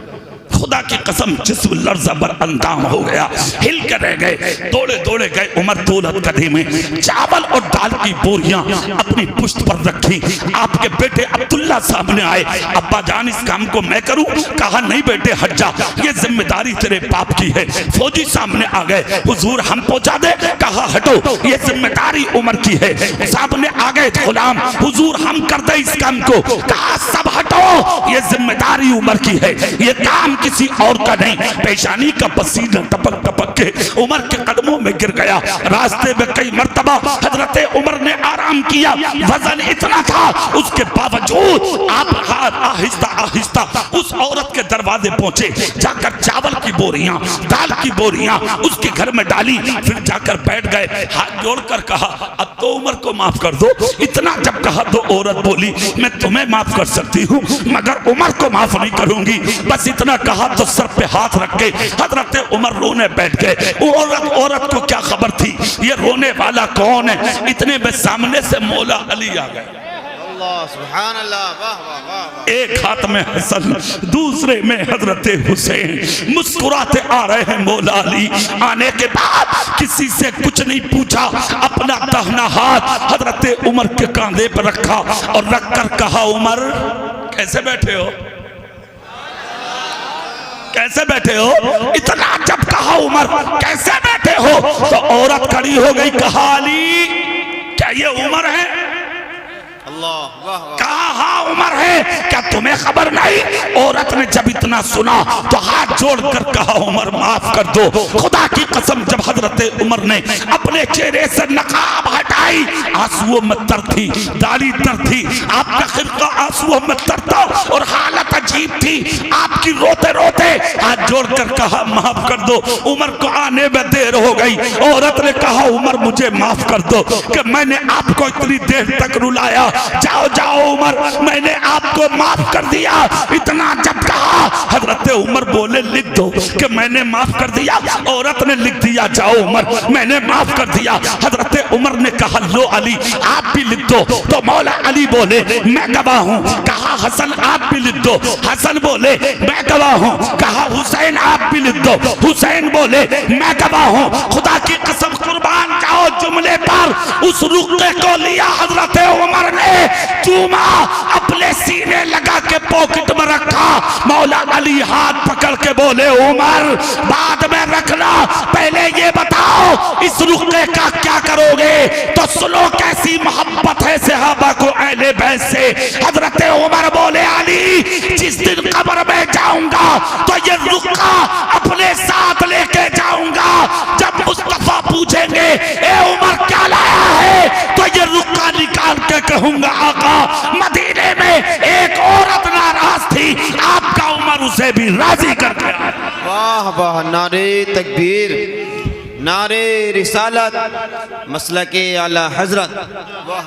खुदा की कसम जिस्म लर्ज़ बर अंदाम हो गया, हिल कर रह गए। दौड़े दौड़े गए उमर दौलत कदे में, चावल और दाल की बोरियां अपनी पुश्त पर रखी। आपके बेटे अब्दुल्ला सामने आए, अब्बा जान इस काम को मैं करूं? कहा नहीं बेटे हट जा, ये जिम्मेदारी तेरे बाप की है। फौजी सामने आ गए, हुजूर हम पहुंचा दे? कहा हटो, ये जिम्मेदारी उमर की है। सामने आ गए गुलाम, हुजूर हम कर दे इस काम को? कहा सब हटो, ये जिम्मेदारी उमर की है, ये काम किसी और का नहीं। पेशानी का पसीना टपक टपक के उमर के कदमों में गिर गया। रास्ते में कई मर्तबा हजरत उमर ने आराम काम किया, वजन इतना था, उसके बावजूद आप आहिस्ता आहिस्ता उस औरत के दरवाजे पहुंचे, जाकर चावल की बोरियां, दाल की बोरियां उसके घर में डाली, फिर जाकर बैठ गए, हाथ जोड़कर कहा अब तो उमर को माफ कर दो। इतना जब कहा तो औरत बोली मैं तुम्हें माफ कर सकती हूँ मगर उमर को माफ नहीं करूंगी। बस इतना कहा तो सर पे हाथ रख के हजरत उमर रोने बैठ गए। औरत को क्या खबर थी ये रोने वाला कौन है, इतने में सामने से मौला अली आ गए। अल्लाह सुभान अल्लाह, वाह वाह वाह वाह। एक हाथ में हसन, दूसरे में हजरत हुसैन, मुस्कुराते आ रहे हैं मौला अली। आने के बाद किसी से कुछ नहीं पूछा, अपना दाहिना हाथ हजरत उमर के कांधे पर रखा और रखकर कहा उमर कैसे बैठे हो, कैसे बैठे हो। इतना जब कहा उमर कैसे बैठे हो तो औरत खड़ी हो गई, कहा अली क्या ये उमर है, अल्लाह वाह वाह। कहा हाँ उमर है, क्या तुम्हें खबर नहीं। औरत ने जब इतना सुना तो हाथ जोड़कर कहा उमर माफ कर दो। खुदा की कसम जब हजरत उमर ने अपने चेहरे से नकाब हटाई, आंसुओं में तर थी, दाढ़ी तर थी, आपका खिरका आंसुओं में तरता और हालत अजीब थी आपकी, रोते रोते हाथ जोड़कर कहा माफ कर दो, उमर को आने में देर हो गई। औरत ने कहा उमर मुझे माफ कर दो कि मैंने आपको इतनी देर तक रुलाया, जाओ जाओ उमर मैंने आपको माफ कर दिया। इतना जब कहा हजरत उमर बोले लिख दो कि मैंने माफ कर दिया। औरत ने लिख दिया जाओ उमर मैंने माफ कर दिया। हजरत उमर ने कहा लो अली आप भी लिख दो, तो मौला अली बोले मैं गवाह हूँ। कहा हसन आप भी लिख दो, हसन बोले मैं गवाह हूँ। कहा हुसैन आप भी लिख दो, हुसैन बोले मैं गवाह हूँ। खुदा की कसम कुर्बान जाओ जुमले पर उस रुक्के को लिया हजरत उमर ने, चूमा अपने सीने लगा के पॉकेट में रखा। मौला अली हाथ पकड़ के बोले उमर बाद में रखना, पहले ये बताओ इस रुक्के का क्या करोगे। तो सुनो कैसी मोहब्बत है सहाबा को अहले बैत से। हजरत उमर बोले अली जिस दिन कब्र में जाऊंगा तो ये रुक्का अपने साथ लेके जाऊंगा। जब मुस्तफा पूछेंगे ए उमर क्या लाया है तो ये रुक्का निकाल के कहूंगा आका मदीने में एक औरत नाराज थी, आपका उमर उसे भी राजी कर गया। वाह वाह, नारे तकबीर, नारे रिसालत, मसलके आला हजरत। वाह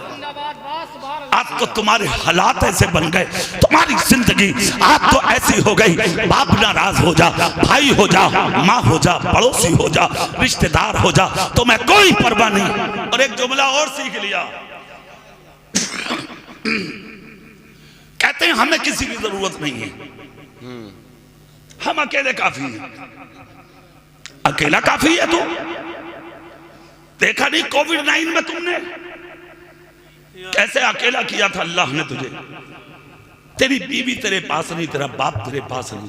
आज तो तुम्हारे हालात ऐसे बन गए, तुम्हारी जिंदगी आज तो ऐसी हो गई, बाप नाराज हो जा, भाई हो जा, माँ हो जा, पड़ोसी हो जा, रिश्तेदार हो जा, तो मैं कोई परवाह नहीं। और एक जुमला और सीख लिया, कहते हैं हमें किसी की जरूरत नहीं है, हम अकेले काफी हैं। अकेला काफी है तू, देखा नहीं कोविड-19 में तुमने कैसे अकेला किया था अल्लाह ने तुझे। तेरी बीवी तेरे पास नहीं, तेरा बाप तेरे पास नहीं,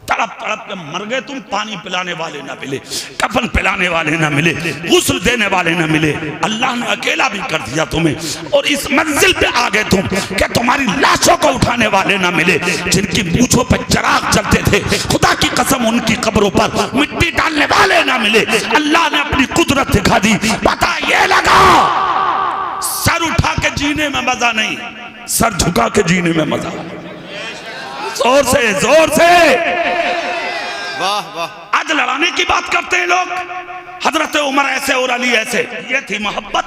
तड़प तड़प के मर गए तुम। पानी पिलाने वाले ना मिले, कफन पिलाने वाले ना मिले, गुस्ल देने वाले ना मिले, अल्लाह ने अकेला भी कर दिया तुम्हें। और इस मंजिल पे आ गए तुम कि तुम्हारी लाशों को उठाने वाले ना मिले, जिनकी मूंछों पर चिराग जलते थे, खुदा की कसम उनकी कब्रों पर मिट्टी डालने वाले ना मिले। अल्लाह ने अपनी कुदरत दिखा दी। पता ये लगा सर उठा के जीने में मजा नहीं, सर झुका के जीने में मजा। जोर से जोर से वाह वाह। आज लड़ाने की बात करते हैं लोग, हजरत उमर ऐसे और अली ऐसे, ये थी मोहब्बत।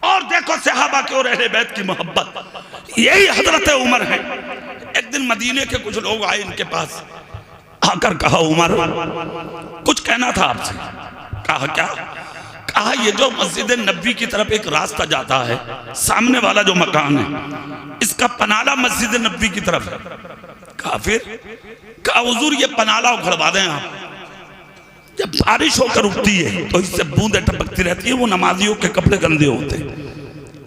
और देखो सहाबा की और अहले बैत की मोहब्बत, यही हजरत उमर है। एक दिन मदीने के कुछ लोग आए इनके पास, आकर कहा उमर कुछ कहना था आपसे। कहा क्या? कहा ये जो मस्जिद नबी की तरफ एक रास्ता जाता है, सामने वाला जो मकान है इसका पनाला मस्जिद नबी की तरफ है। कहा फिर? कहा हुजूर ये पनाला उखड़वा दें आप। जब बारिश होकर उठती है तो इससे बूंदें टपकती रहती है, वो नमाजियों के कपड़े गंदे होते हैं।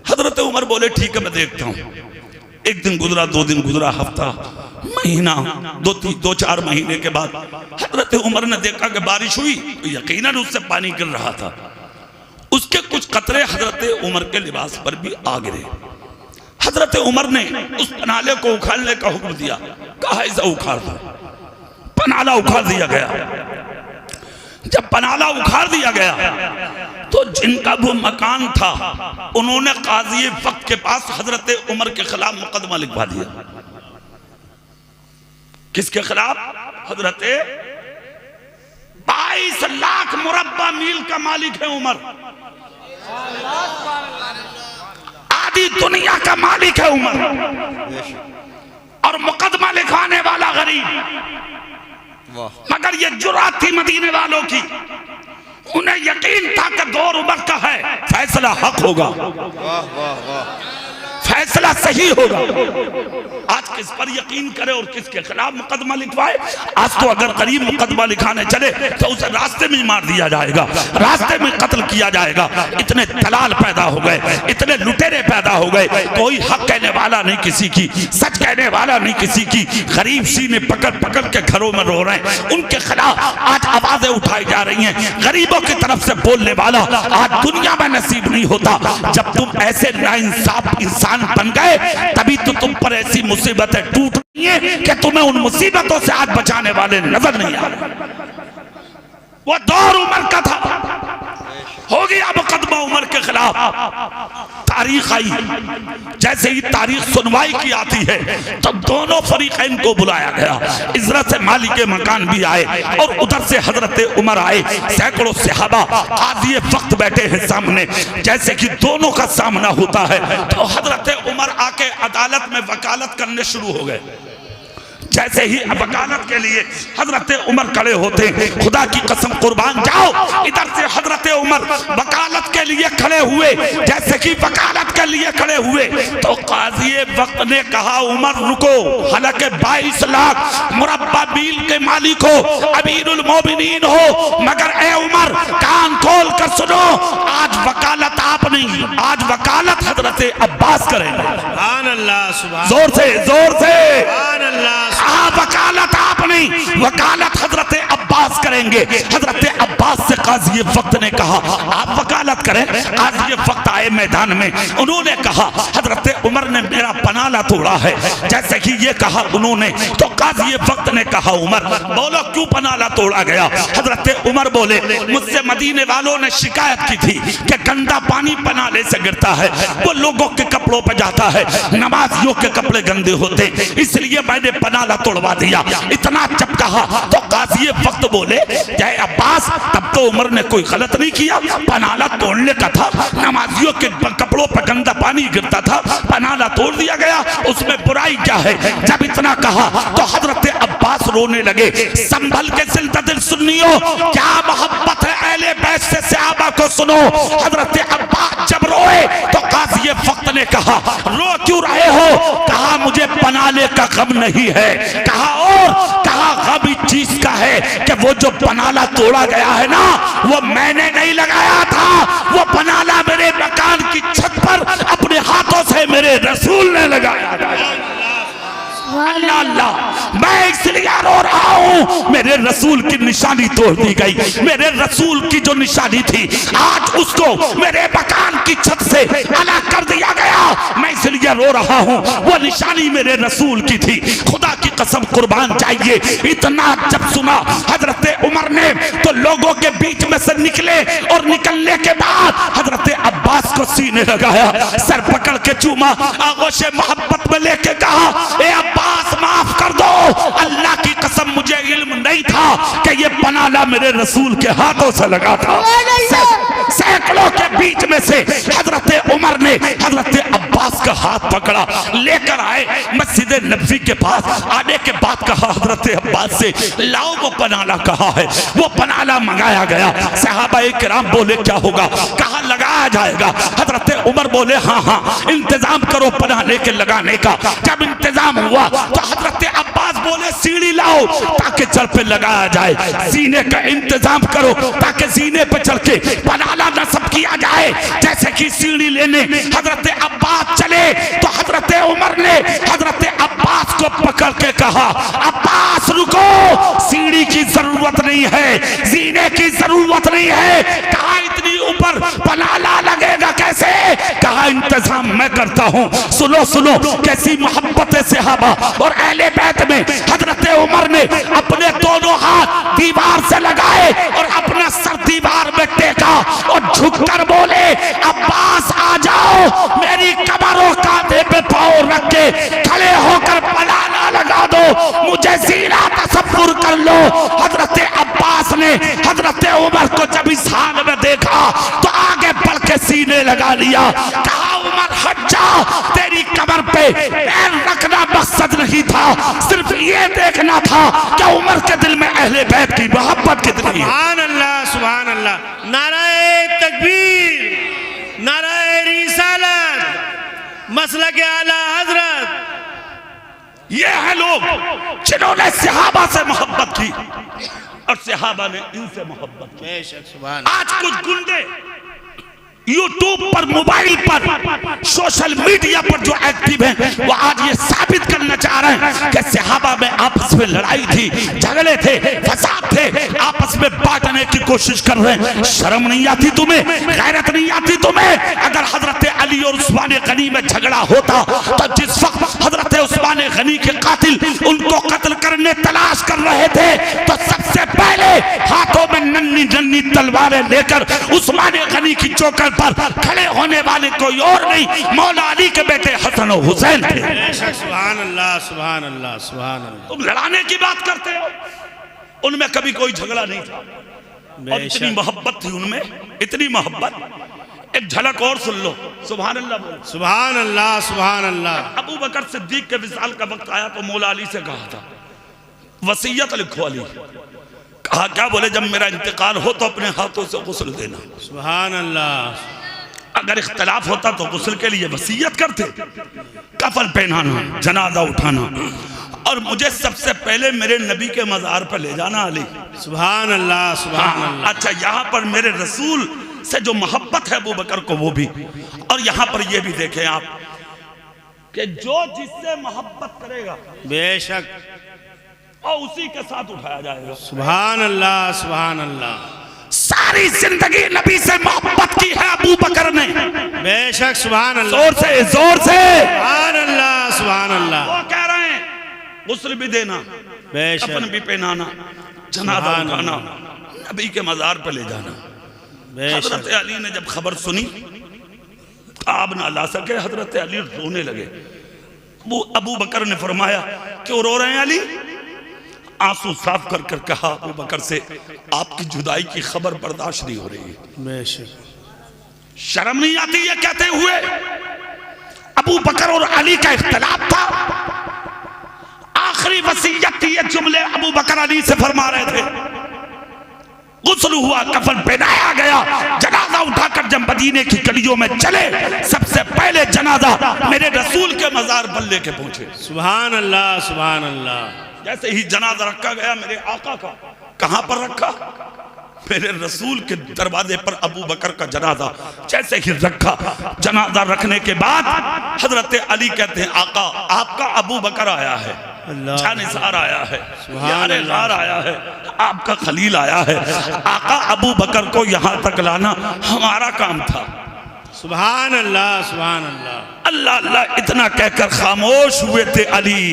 हजरत उमर बोले ठीक है मैं देखता हूँ। एक दिन गुजरा, 2 दिन गुजरा, हफ्ता, महीना, 2-4 महीने के बाद हजरत उमर ने देखा कि बारिश हुई तो यकीनन उससे पानी गिर रहा था। उसके कुछ कतरे हजरत उमर के लिबास पर भी आ गिरे। हजरत उमर ने उस पनाले को उखाड़ने का हुक्म दिया। कहा इसे उखाड़ दो। पनाला उखाड़ दिया गया। जब पनाला उखाड़ दिया गया तो जिनका वो मकान था उन्होंने काजी वक्त के पास हजरत उमर के खिलाफ मुकदमा लिखवा दिया। किसके खिलाफ? हजरत 22 लाख मुरब्बा मील का मालिक है उमर, आधी दुनिया का मालिक है उमर, और मुकदमा लिखवाने वाला गरीब। मगर ये जुर्रत थी मदीने वालों की, उन्हें यकीन था कि दौर उमर का है, फैसला हक होगा, फैसला सही होगा। आज किस पर यकीन करे और किसके खिलाफ मुकदमा लिखवाए? आज तो अगर करीब मुकदमा लिखाने चले तो उसे रास्ते में मार दिया जाएगा, रास्ते में कत्ल किया जाएगा। इतने दलाल पैदा हो गए, इतने लुटेरे पैदा हो गए, कोई हक कहने वाला नहीं किसी की, सच कहने वाला नहीं किसी की। गरीब सीने पकड़ पकड़ के घरों में रो रहे हैं, उनके खिलाफ आज आवाजें उठाई जा रही हैं। गरीबों की तरफ से बोलने वाला आज दुनिया में नसीब नहीं होता। जब तुम ऐसे नाइंसाफ इंसान बन गए तभी तो तुम पर ऐसी मुसीबतें टूट रही हैं कि तुम्हें उन मुसीबतों से आज बचाने वाले नजर नहीं आ रहे। वो दौर उमर का था, हो गया मुकदमा उमर के खिलाफ। तारीख आई, जैसे ही तारीख सुनवाई की आती है तो दोनों फरीकैन को बुलाया गया। इजरत से मालिक मकान भी आए और उधर से हजरत उमर आए। सैकड़ों सहाबा काज़ी वक्त बैठे हैं सामने। जैसे कि दोनों का सामना होता है तो हजरत उमर आके अदालत में वकालत करने शुरू हो गए। जैसे ही वकालत के लिए हजरत उमर खड़े होते, खुदा की कसम कुर्बान जाओ, इधर से हजरत उमर वकालत के लिए खड़े हुए। जैसे कि वकालत के लिए खड़े हुए तो काजी वक्त ने कहा, उमर रुको, हालांकि 22 लाख मुरब्बा मील के मालिक हो, अमीरुल मोमिनीन हो, मगर ए उमर कान खोल कर सुनो, आज वकालत आप नहीं, आज वकालत हजरत अब्बास करेंगे। सुभान अल्लाह, सुभान, जोर से, जोर से, सुभान अल्लाह। वकालत आप नहीं, वकालत हजरत अब्बास करेंगे। हजरत अब्बास से काजी वक्त ने कहा, आप वकालत करें। काजी वक्त आए मैदान में, उन्होंने कहा, हजरत उमर ने मेरा पनाला तोड़ा है। जैसे कि ये कहा उन्होंने तो काजी वक्त ने कहा, उमर बोलो क्यों पनाला तोड़ा गया? हजरत उमर बोले, मुझसे मदीने वालों ने शिकायत की थी कि गंदा पानी पनाले से गिरता है, वो लोगों के कपड़ों पर जाता है, नमाजियों के कपड़े गंदे होते, इसलिए मैंने पनाला तोड़वा दिया। इतना जब कहा तो काजी वक्त बोले, जय अब्बास, तब तो उमर ने कोई गलत नहीं किया, पनाला तोड़ने का था, नमाजियों के कपड़ों पर गंदा पानी गिरता था, पनाला तोड़ दिया गया, उसमें बुराई क्या है? जब इतना कहा तो हजरत अब्बास रोने लगे। संभल के दिल सुनियो, क्या मोहब्बत है अहले बैत से, सहाबा को सुनो। हजरत अब्बास जब रोए तो काजी वक्त ने कहा, रो क्यों रहे हो? कहा मुझे पनाले का गम नहीं है। कहा और कहा गम इस चीज का है कि वो जो पनाला तोड़ा गया है ना, वो मैंने नहीं लगाया था, वो पनाला मेरे मकान की छत पर अपने हाथों से मेरे रसूल ने लगाया। अल्लाह अल्लाह, मैं इसलिए रो रहा हूँ, मेरे रसूल की निशानी तोड़ दी गई। मेरे रसूल की जो निशानी थी आज उसको मेरे मकान की छत से अलग कर दिया गया। मैं इसलिए रो रहा हूँ, वो निशानी मेरे रसूल की थी। खुदा की कसम कुर्बान चाहिए। इतना जब सुना हजरत उमर ने तो लोगों के बीच में से निकले और निकलने के बाद हजरत अब्बास को सीने लगाया, सर पकड़ के चूमा, आगोश मोहब्बत में लेके कहा, ए अब्बास माफ कर दो, अल्लाह की कसम मुझे इल्म नहीं था कि ये पनाला मेरे रसूल के हाथों से लगा था। सैकड़ों के बीच में से हजरत उमर ने हजरत अब्बास का हाथ पकड़ा, लेकर आए मस्जिद नबवी के पास। आने के बाद कहा हजरत अब्बास से, लाओ वो पनाला कहा है। वो पनाला मंगाया गया। सहाबाए किराम बोले क्या होगा? कहा लगाया जाएगा। हजरत उमर बोले हाँ हाँ इंतजाम करो पनाले के लगाने का। जब इंतजाम हुआ तो हजरत अब्बास बोले सीढ़ी लाओ ताकि चढ़ पे लगाया जाए, सीने का इंतजाम करो ताकि सीने पे चढ़ के पनाला नस्ब किया जाए। जैसे कि सीढ़ी लेने हजरत अब्बास चले तो हजरत उमर ने हजरत अब्बास को पकड़ के कहा, अब्बास रुको, सीढ़ी की जरूरत नहीं है, सीने की जरूरत नहीं है। कहा इतनी ऊपर पनाला लगेगा कैसे? कहा इंतजाम मैं करता हूँ। सुनो सुनो कैसी मोहब्बत सहाबा और अहले बैत में। हजरत उमर ने अपने दोनों हाथ दीवार से लगाए और अपना झुककर बोले अब्बास आ जाओ, मेरी कमर और कांधे पे पाँव रख के खड़े होकर पलाना लगा दो, मुझे जीना तसव्वुर कर लो। हजरत अब्बास ने हजरत उमर को जब इस हाल में देखा तो आगे बढ़ के सीने लगा लिया, कहा उमर हट जा, तेरी कमर पे पैर रखना मकसद नहीं था, सिर्फ ये देखना था कि उमर के दिल में अहले बैत की मोहब्बत कितनी है। सुभान अल्लाह, सुभान अल्लाह। नाराए तकबीर, नाराए रिसालत, मसलक आला हजरत। ये है लोग जिन्होंने सहाबा से मोहब्बत की और सहाबा ने इनसे मोहब्बत की। बेशक, सुभान। आज कुछ गुंडे यूट्यूब पर, मोबाइल पर, सोशल मीडिया पर जो एक्टिव हैं वो आज ये साबित करना चाह रहे हैं कि सहाबा में आपस में लड़ाई थी, झगड़े थे, फसाद थे, आपस में बांटने की कोशिश कर रहे हैं। शर्म नहीं आती तुम्हें? गैरत नहीं आती तुम्हें? अगर हजरत अली और उस्मान गनी में झगड़ा होता तो जिस वक्त हजरत उस्मान गनी के कातिल उनको कत्ल करने तलाश कर रहे थे तो सबसे पहले हाथों में नन्ही नन्ही तलवारें लेकर उस्मान गनी की चौकर पर खड़े होने वाले कोई और नहीं, मौला अली के बेटे हसन और हुसैन थे। सुभान अल्लाह, सुभान अल्लाह, सुभान अल्लाह। तुम लड़ाने की बात करते हो, उनमें कभी कोई झगड़ा नहीं था और इतनी मोहब्बत थी उनमें, इतनी मोहब्बत। एक झलक और सुन लो। सुभान अल्लाह, सुभान अल्लाह, सुभान अल्लाह। अबू बकर सिद्दीक के विसाल का वक्त आया तो मौला अली से कहा था वसीयत लिखो अली। कहा क्या? बोले जब मेरा इंतकाल हो तो अपने हाथों से गुस्ल देना। सुभान अल्लाह। अगर इख्तलाफ होता तो गुस्ल के लिए वसीयत करते, कफन पहनाना, जनाजा उठाना और मुझे सबसे पहले मेरे नबी के मज़ार पर ले जाना अली। सुभान अल्लाह, सुभान अल्लाह। अच्छा, यहाँ पर मेरे रसूल से जो मोहब्बत है अबू बकर को वो भी, और यहाँ पर ये भी देखें आप कि जो जिससे मोहब्बत करेगा बेशक और उसी के साथ उठाया जाएगा। सुभान अल्लाह, सुभान अल्लाह। सारी जिंदगी नबी से मोहब्बत की है अबू बकर ने। बेशक, सुभान अल्लाह। जोर से, जोर से सुभान अल्लाह, सुभान अल्लाह। वो कह रहे हैं गुस्ल भी देना, बेशक, कफन भी पहनाना, जनाजा उठाना, नबी के मज़ार पर ले जाना। हजरत अली ने जब खबर सुनी आप ना ला सके, हजरत अली रोने लगे। वो अबू बकर ने फरमाया क्यों रो रहे हैं अली? आंसू साफ कर कर कहा अबू बकर से आपकी जुदाई की खबर बर्दाश्त नहीं हो रही है। बेशक। शर्म नहीं आती ये कहते हुए? अबू बकर और अली का इख्तलाफ था, आखिरी वसीयत थी, ये जुमले अबू बकर अली से फरमा रहे थे। गुस्ल हुआ, कफन पहनाया गया, जनाजा उठाकर जब मदीने की गलियों में चले सबसे पहले जनाजा मेरे रसूल के मज़ार पर लेके पहुंचे। सुभान अल्लाह, सुभान अल्लाह। जैसे ही जनाजा रखा गया मेरे आका का, कहां पर रखा? मेरे रसूल के दरवाजे पर अबू बकर का जनाजा जैसे ही रखा, जनाजा रखने के बाद हजरत अली कहते हैं आका आपका अबू बकर आया है, जानिसार आया है, यार गार आया है, आपका खलील आया है। आका अबू बकर को यहाँ तक लाना हमारा काम था। सुभान अल्लाह, सुभान अल्लाह। अल्लाह अल्लाह इतना कहकर खामोश हुए थे अली।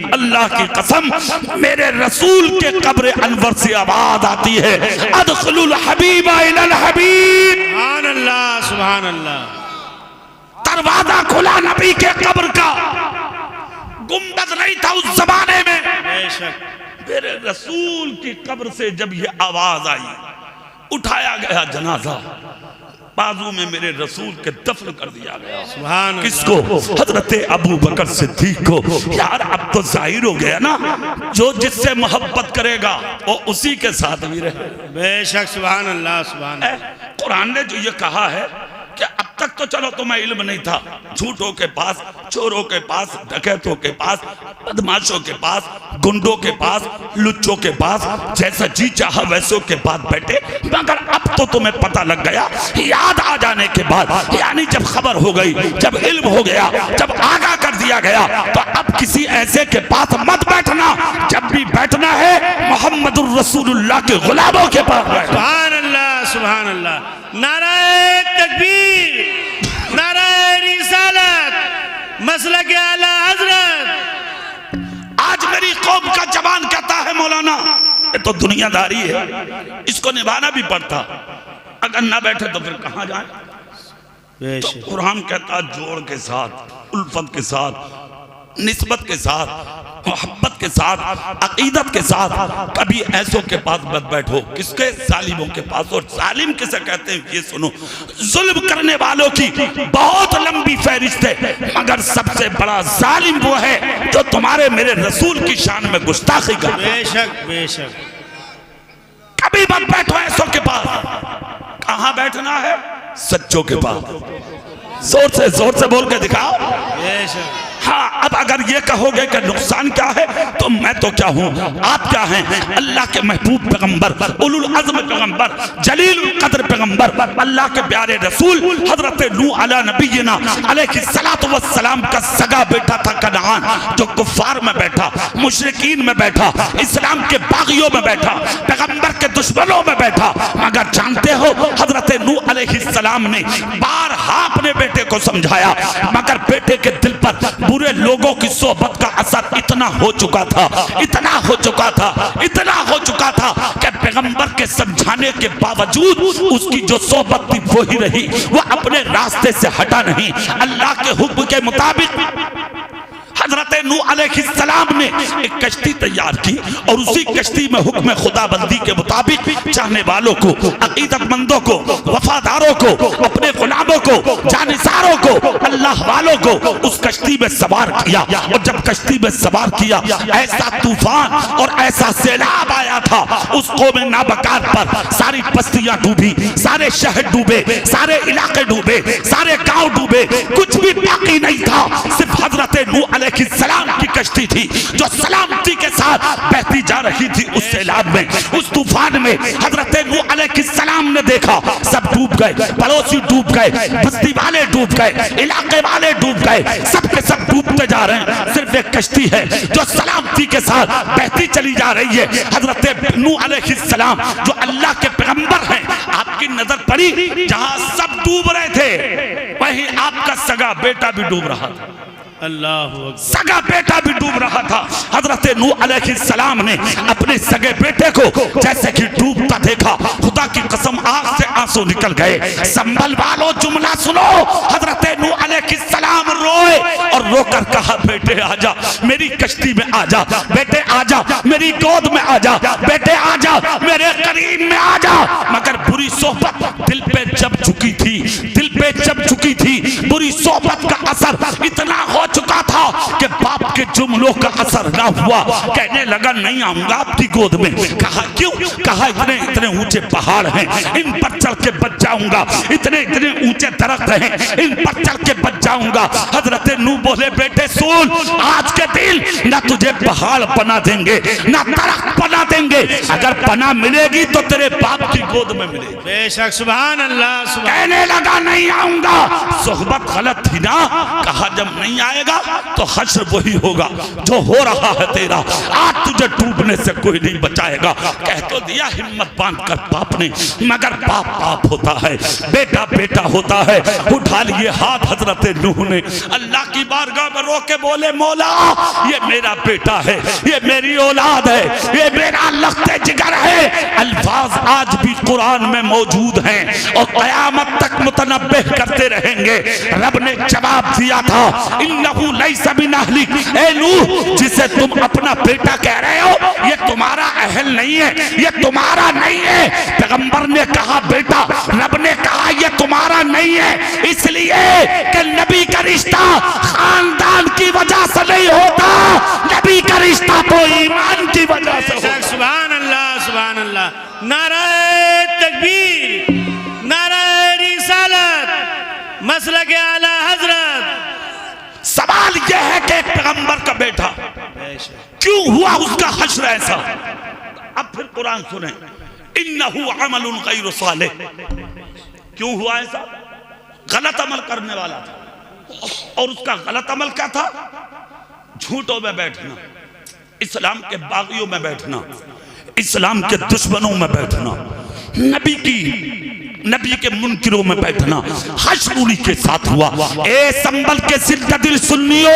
अल्लाह की कसम मेरे रसूल के कब्र अनवर से आवाज आती है अदखुलुल हबीबा इलल हबीब। सुभान अल्लाह, सुभान अल्लाह। दरवाजा खुला नबी के कब्र का, गुंबद नहीं था उस जमाने में। बेशक। मेरे रसूल की कब्र से जब ये आवाज आई, उठाया गया जनाजा, बाजू में मेरे रसूल के दफन कर दिया गया। सुभान किसको? हजरत अबू बकर सिद्दीक को। यार अब तो जाहिर हो गया ना, जो जिससे मोहब्बत करेगा वो उसी के साथ भी रहे। बेशक। सुभान अल्लाह, सुभान अल्लाह। कुरान ने जो ये कहा है कि अब तक तो चलो तुम्हें इल्म नहीं था, झूठों के पास, चोरों के पास, डकैतों के पास, बदमाशों के पास, गुंडों के पास, लुच्चों के पास, जैसा जी चाहा वैसों के पास बैठे, मगर अब तो तुम्हें पता लग गया। याद आ जाने के बाद, यानी जब खबर हो गई, जब इल्म हो गया, जब आगाह कर दिया गया, तो अब किसी ऐसे के पास मत बैठना। जब भी बैठना है मोहम्मदुर रसूलुल्लाह के गुलामों के पास बैठना। सुभान अल्लाह, सुभान अल्लाह। नाराए तकबीर, नाराए रिसालत, मसलक आला हजरत। आज मेरी कौम का जवान कहता है मौलाना ये तो दुनियादारी है, इसको निभाना भी पड़ता। अगर ना बैठे तो फिर कहाँ जाए? तो बेशक कुरान कहता जोड़ के साथ, उल्फत के साथ, निस्बत के साथ, मोहब्बत के साथ, अकीदत के साथ कभी ऐसों के पास मत बैठो। किसके? जालिमों के पास। और जालिम किसे कहते हैं ये सुनो, जुल्म करने वालों की बहुत लंबी फहरिस्त है, मगर सबसे बड़ा जालिम वो है जो तुम्हारे मेरे रसूल की शान में गुस्ताखी करे। बेशक बेशक कभी मत बैठो ऐसों के पास। कहां बैठना है? सच्चों के पास। जोर से बोल के दिखाओ। बेशक हाँ, अब अगर ये कहोगे कि नुकसान क्या है, तो मैं तो क्या हूँ, आप क्या हैं? अल्लाह के महबूब पैगंबर, उलुल अज़्म पैगंबर, जलीलुल कद्र पैगंबर, अल्लाह के प्यारे रसूल हजरत नूह अला नबीना अलैहिस्सलातु वस्सलाम का सगा बेटा था कनान, जो कुफ्फार में बैठा, मुशरिकीन में बैठा, इस्लाम के बागियों में बैठा, पैगंबर के दुश्मनों में बैठा। मगर जानते हो हजरत नूह अलैहिस्सलाम ने बारहा अपने बेटे को समझाया, मगर बेटे के दिल पर बुरे लोगों की सोहबत का असर इतना हो चुका था, इतना हो चुका था, इतना हो चुका था कि पैगंबर के समझाने के बावजूद उसकी जो सोहबत थी वो ही रही, वो अपने रास्ते से हटा नहीं। अल्लाह के हुक्म के मुताबिक हजरत नूह अलैहिस्सलाम ने एक कश्ती तैयार की और उसी कश्ती में हुक्म खुदाबंदी के मुताबिक चाहने वालों को, अकीदतमंदों को, वफादारों को, अपने गुलामों को, जानिसारों को, अल्लाह वालों को उस कश्ती में सवार किया। और जब कश्ती में सवार किया, ऐसा तूफान और ऐसा सैलाब आया था उस कौम नाबकार पर, सारी बस्तियां डूबी, सारे शहर डूबे, सारे इलाके डूबे, सारे गांव डूबे, कुछ भी बाकी नहीं था। सिर्फ हजरत नूह सलाम की कश्ती थी जो सलामती के साथ बहती जा रही थी। उस सैलाब में, उस तूफान में हजरत नूह अलैहिस्सलाम ने देखा सब डूब गए, पड़ोसी डूब गए, बस्ती वाले डूब गए, इलाके वाले डूब गए, सब के सब डूबते जा रहे हैं। सिर्फ एक कश्ती है जो सलामती के साथ बहती चली जा रही है। हजरत नूह अलैहिस्सलाम जो अल्लाह के पैगंबर हैं, आपकी नजर पड़ी जहां सब डूब रहे थे वहीं आपका सगा बेटा भी डूब रहा था। अल्लाह सगा बेटा भी डूब रहा था। हजरत नूह अलैहिस्सलाम ने अपने सगे बेटे को जैसे कि डूबता देखा, खुदा की कसम आंख से आंसू निकल गए। संभल वालों जुमला सुनो, हजरत नूह अलैहिस्सलाम रोए और रोकर कहा, बेटे आजा मेरी कश्ती में आजा, बेटे आजा मेरी गोद में आजा, बेटे आजा मेरे करीब में आजा। मगर बुरी सोहबत दिल पे जब चुकी थी, दिल पे जब चुकी थी, बुरी सोहबत का असर इतना हो चुका था कि बाप के जुमलों का असर ना हुआ। कहने लगा नहीं आऊंगा आपकी गोद में। कहा क्यों? कहा इतने इतने ऊंचे पहाड़ हैं, इन पर चढ़ के बच जाऊंगा, इतने इतने ऊंचे दरख्त हैं, इन पर चढ़ के बच जाऊंगा। हजरत नूह बोले, बेटे सुन, आज के दिन ना तुझे पहाड़ बना देंगे ना दरख्त बना देंगे, अगर पना मिलेगी तो तेरे बाप की गोद में मिलेगी। बेशक सुभान अल्लाह। कहने लगा नहीं आऊंगा। सोहबत गलत थी ना। कहा जब नहीं आएगा तो हश्र वही होगा जो हो रहा है तेरा, आज तुझे डूबने से कोई नहीं बचाएगा। कह तो दिया हिम्मत बांध कर बाप ने, मगर बाप बाप होता है, बेटा बेटा होता है। उठा लिए हाथ हजरत नूह ने, अल्लाह की बारगाह में रो के बोले, मौला ये मेरा बेटा है, ये मेरी औलाद है, ये मेरा लख्ते जिगर है। अल्फाज आज भी कुरान में मौजूद हैं और कयामत तक मुतनब्बे करते रहेंगे। रब ने जवाब दिया था, इन्नहु लैसा मिन अहलिक, ए नूह जिसे तुम अपना बेटा कह रहे हो ये तुम्हारा अहल नहीं है, ये तुम्हारा नहीं है। पैगंबर ने कहा बेटा, रब ने कहा ये तुम्हारा नहीं है, इसलिए कि नबी का रिश्ता खानदान की वजह से नहीं होता, नबी का रिश्ता तो ईमान की वजह से होता। सुभान अल्लाह सुभान अल्लाह। नारे तकबीर, नारे रिसालत, मसलक आला हजरत। सवाल यह है कि पैगंबर का बेटा क्यों हुआ उसका हश्र ऐसा? अब फिर कुरान सुने, इन्नहु अमलुन गैरु सालिह। क्यों हुआ ऐसा? गलत अमल करने वाला था और उसका गलत अमल क्या था? झूठों में बैठना, इस्लाम के बागियों में बैठना, इस्लाम के दुश्मनों में बैठना, नबी की नबी के मुनकिरों में बैठना हश्र उन्हीं के साथ हुआ। ए संभल के सिद्ध दिल सुन्नियो,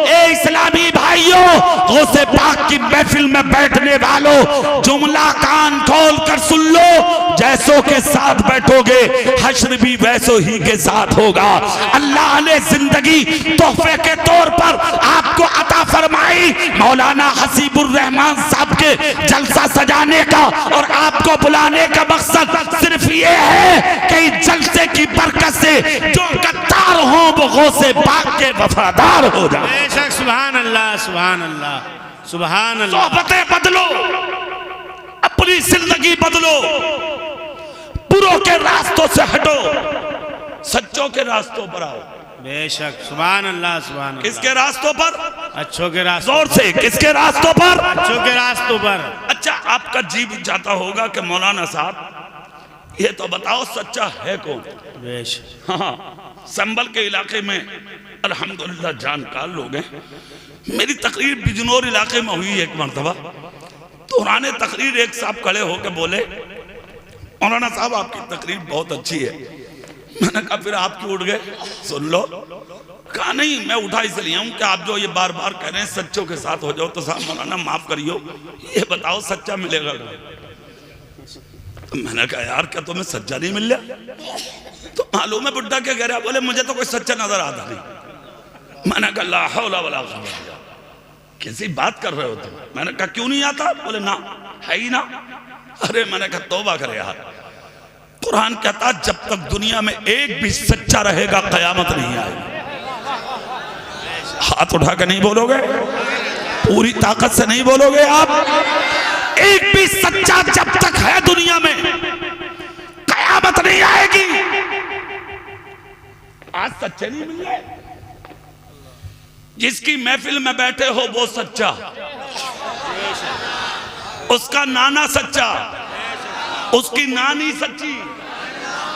ए इस्लामी भाइयों, गौसे पाक की महफिल में बैठने वालों, जुमला कान खोल कर सुन लो, जैसों के साथ बैठोगे हश्र भी वैसो ही के साथ होगा। अल्लाह ने जिंदगी तोहफे के तौर पर आपको अता फरमाई। मौलाना हसीबुर रहमान साहब के जलसा सजाने का और आपको बुलाने का मकसद सिर्फ ये है कि जलसे की बरकत से जो गद्दार हो वो गौसे पाक के वफादार हो जाए। बेशक, सुभान अल्लाह, सुभान अल्लाह, सुभान अल्लाह। सोहबतें बदलो, अपनी जिंदगी बदलो, बुरों के रास्तों से हटो, सच्चों के रास्तों पर आओ। बेशक, सुभान अल्लाह, सुभान अल्लाह। किसके रास्तों पर? अच्छों के रास्तों, जोर से, किसके रास्तों पर? अच्छों के रास्तों पर। अच्छा, आपका जी भी चाहता होगा कि मौलाना साहब ये तो बताओ सच्चा है कौन? बेशक, हाँ, संभल के इलाके में अल्हम्दुलिल्लाह जानकार लोग हैं। मेरी तकरीर बिजनौर इलाके में हुई एक मरतबा, दौरान तकरीर एक साहब खड़े होकर बोले, मौलाना साहब आपकी तकरीर बहुत अच्छी है। मैंने कहा फिर आप क्यों उठ गए? सुन लो। कहा नहीं, मैं उठा इसलिए हूँ कि आप जो ये बार बार कह रहे हैं सच्चों के साथ हो जाओ, तो साहब मौलाना माफ करियो, ये बताओ सच्चा मिलेगा? तो मैंने कहा यार क्या तुम्हें सच्चा नहीं मिल रहा? तो मालूम है बुड्ढा क्या कह रहा? बोले मुझे तो कोई सच्चा नजर आता नहीं। मैंने कहा ला हौला वला कुव्वता, किसी बात कर रहे हो तुम? मैंने कहा क्यों नहीं आता? बोले ना, है ही ना। अरे मैंने कहा तौबा करे यार, कुरान कहता जब तक दुनिया में एक भी सच्चा रहेगा कयामत नहीं आएगी। हाथ उठा के नहीं बोलोगे? पूरी ताकत से नहीं बोलोगे आप? एक भी सच्चा जब तक है दुनिया में कयामत नहीं आएगी। आज सच्चे नहीं मिल रहे। जिसकी महफिल में बैठे हो वो सच्चा, उसका नाना सच्चा, उसकी नानी सच्ची,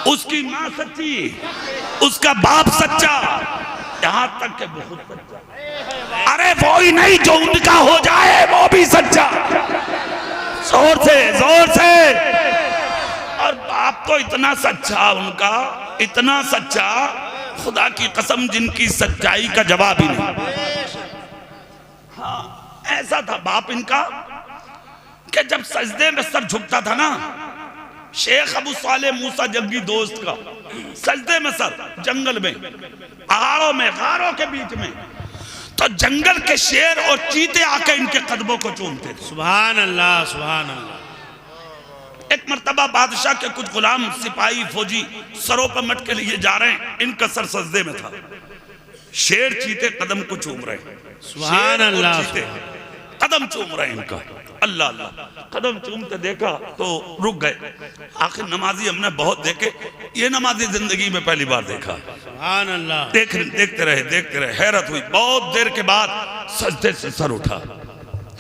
उसकी मां सच्ची, उसका बाप सच्चा, यहां तक के बहुत सच्चा। अरे वो ही नहीं जो उनका हो जाए वो भी सच्चा। जोर से, जोर से। और बाप तो इतना सच्चा उनका, इतना सच्चा, खुदा की कसम जिनकी सच्चाई का जवाब ही नहीं। हाँ, ऐसा था बाप इनका कि जब सजदे में सर झुकता था ना, शेख अबू साले मूसा जंगी दोस्त का सजदे में सर, जंगल में, पहाड़ों में, गारों के बीच में, तो जंगल के शेर और चीते आके इनके कदमों को चूमते थे। सुभान अल्लाह, सुभान अल्लाह। एक मर्तबा बादशाह के कुछ गुलाम सिपाही फौजी सरों पर मट के लिए जा रहे हैं, इनका सर सजदे में था। शेर चीते कदम को चूम रहे हैं, सुभान अल्लाह, कदम चूम रहे हैं इनका। अल्लाह अल्लाह, कदम चूमते देखा तो रुक गए। आखिर नमाजी हमने बहुत देखे, ये नमाजी जिंदगी में पहली बार देखा। सुभान अल्लाह। देखते रहे, हैरत हुई। बहुत देर के बाद सजदे से सर उठा।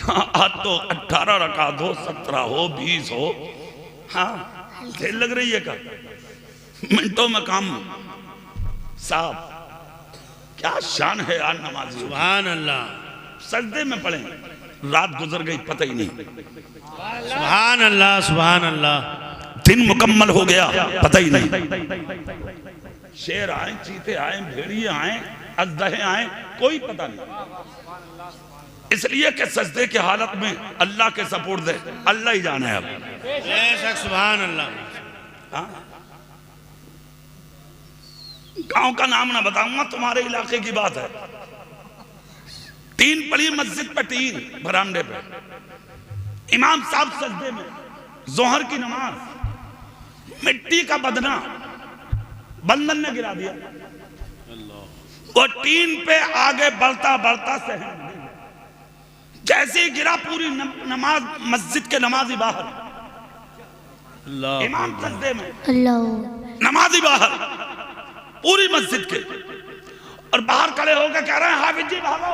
हाँ, आज तो 18 रकात हो, 17 हो, 20 हो, हाँ देर लग रही है का? मिनटों में काम साहब। क्या शान है यार नमाजी। सुभान अल्लाह। सजदे में पड़े, रात गुजर गई पता ही नहीं। सुभान अल्लाह, सुभान अल्लाह। दिन मुकम्मल हो गया पता ही नहीं। शेर आए, चीते आए, भेड़िए आए, अजदहे आए, कोई पता नहीं। इसलिए कि सजदे की हालत में अल्लाह के सपोर्ट दे, अल्लाह ही जाने है। अब सुभान अल्लाह। गांव का नाम ना बताऊंगा, तुम्हारे इलाके की बात है। 3 पड़ी मस्जिद पे, 3 बरामदे पे, इमाम साहब सजदे में, जोहर की नमाज, मिट्टी का बदना बंदन ने गिरा दिया। वो 3 पे आगे बढ़ता बढ़ता सहन, जैसे ही गिरा पूरी नमाज, मस्जिद के नमाजी बाहर, इमाम सजदे में, नमाजी बाहर, पूरी मस्जिद के, और बाहर खड़े होकर कह रहे हैं हाफिज जी भागो।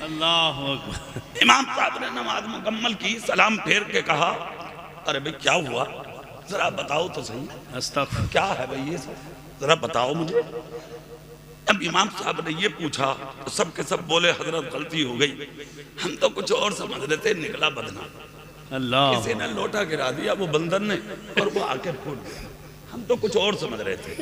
अल्लाह अकबर। इमाम साहब ने नमाज मुकम्मल की, सलाम फेर के कहा अरे भाई क्या हुआ, जरा बताओ तो सही, अस्तगफिर, क्या है भाई ये सब, जरा बताओ मुझे। अब इमाम साहब ने ये पूछा तो सब के सब बोले हजरत गलती हो गई, हम तो कुछ और समझ रहे थे, निकला बदना। अल्लाह। किसी ने लोटा गिरा दिया वो बंदर ने, और वो आके फूट गया। हम तो कुछ और समझ रहे थे।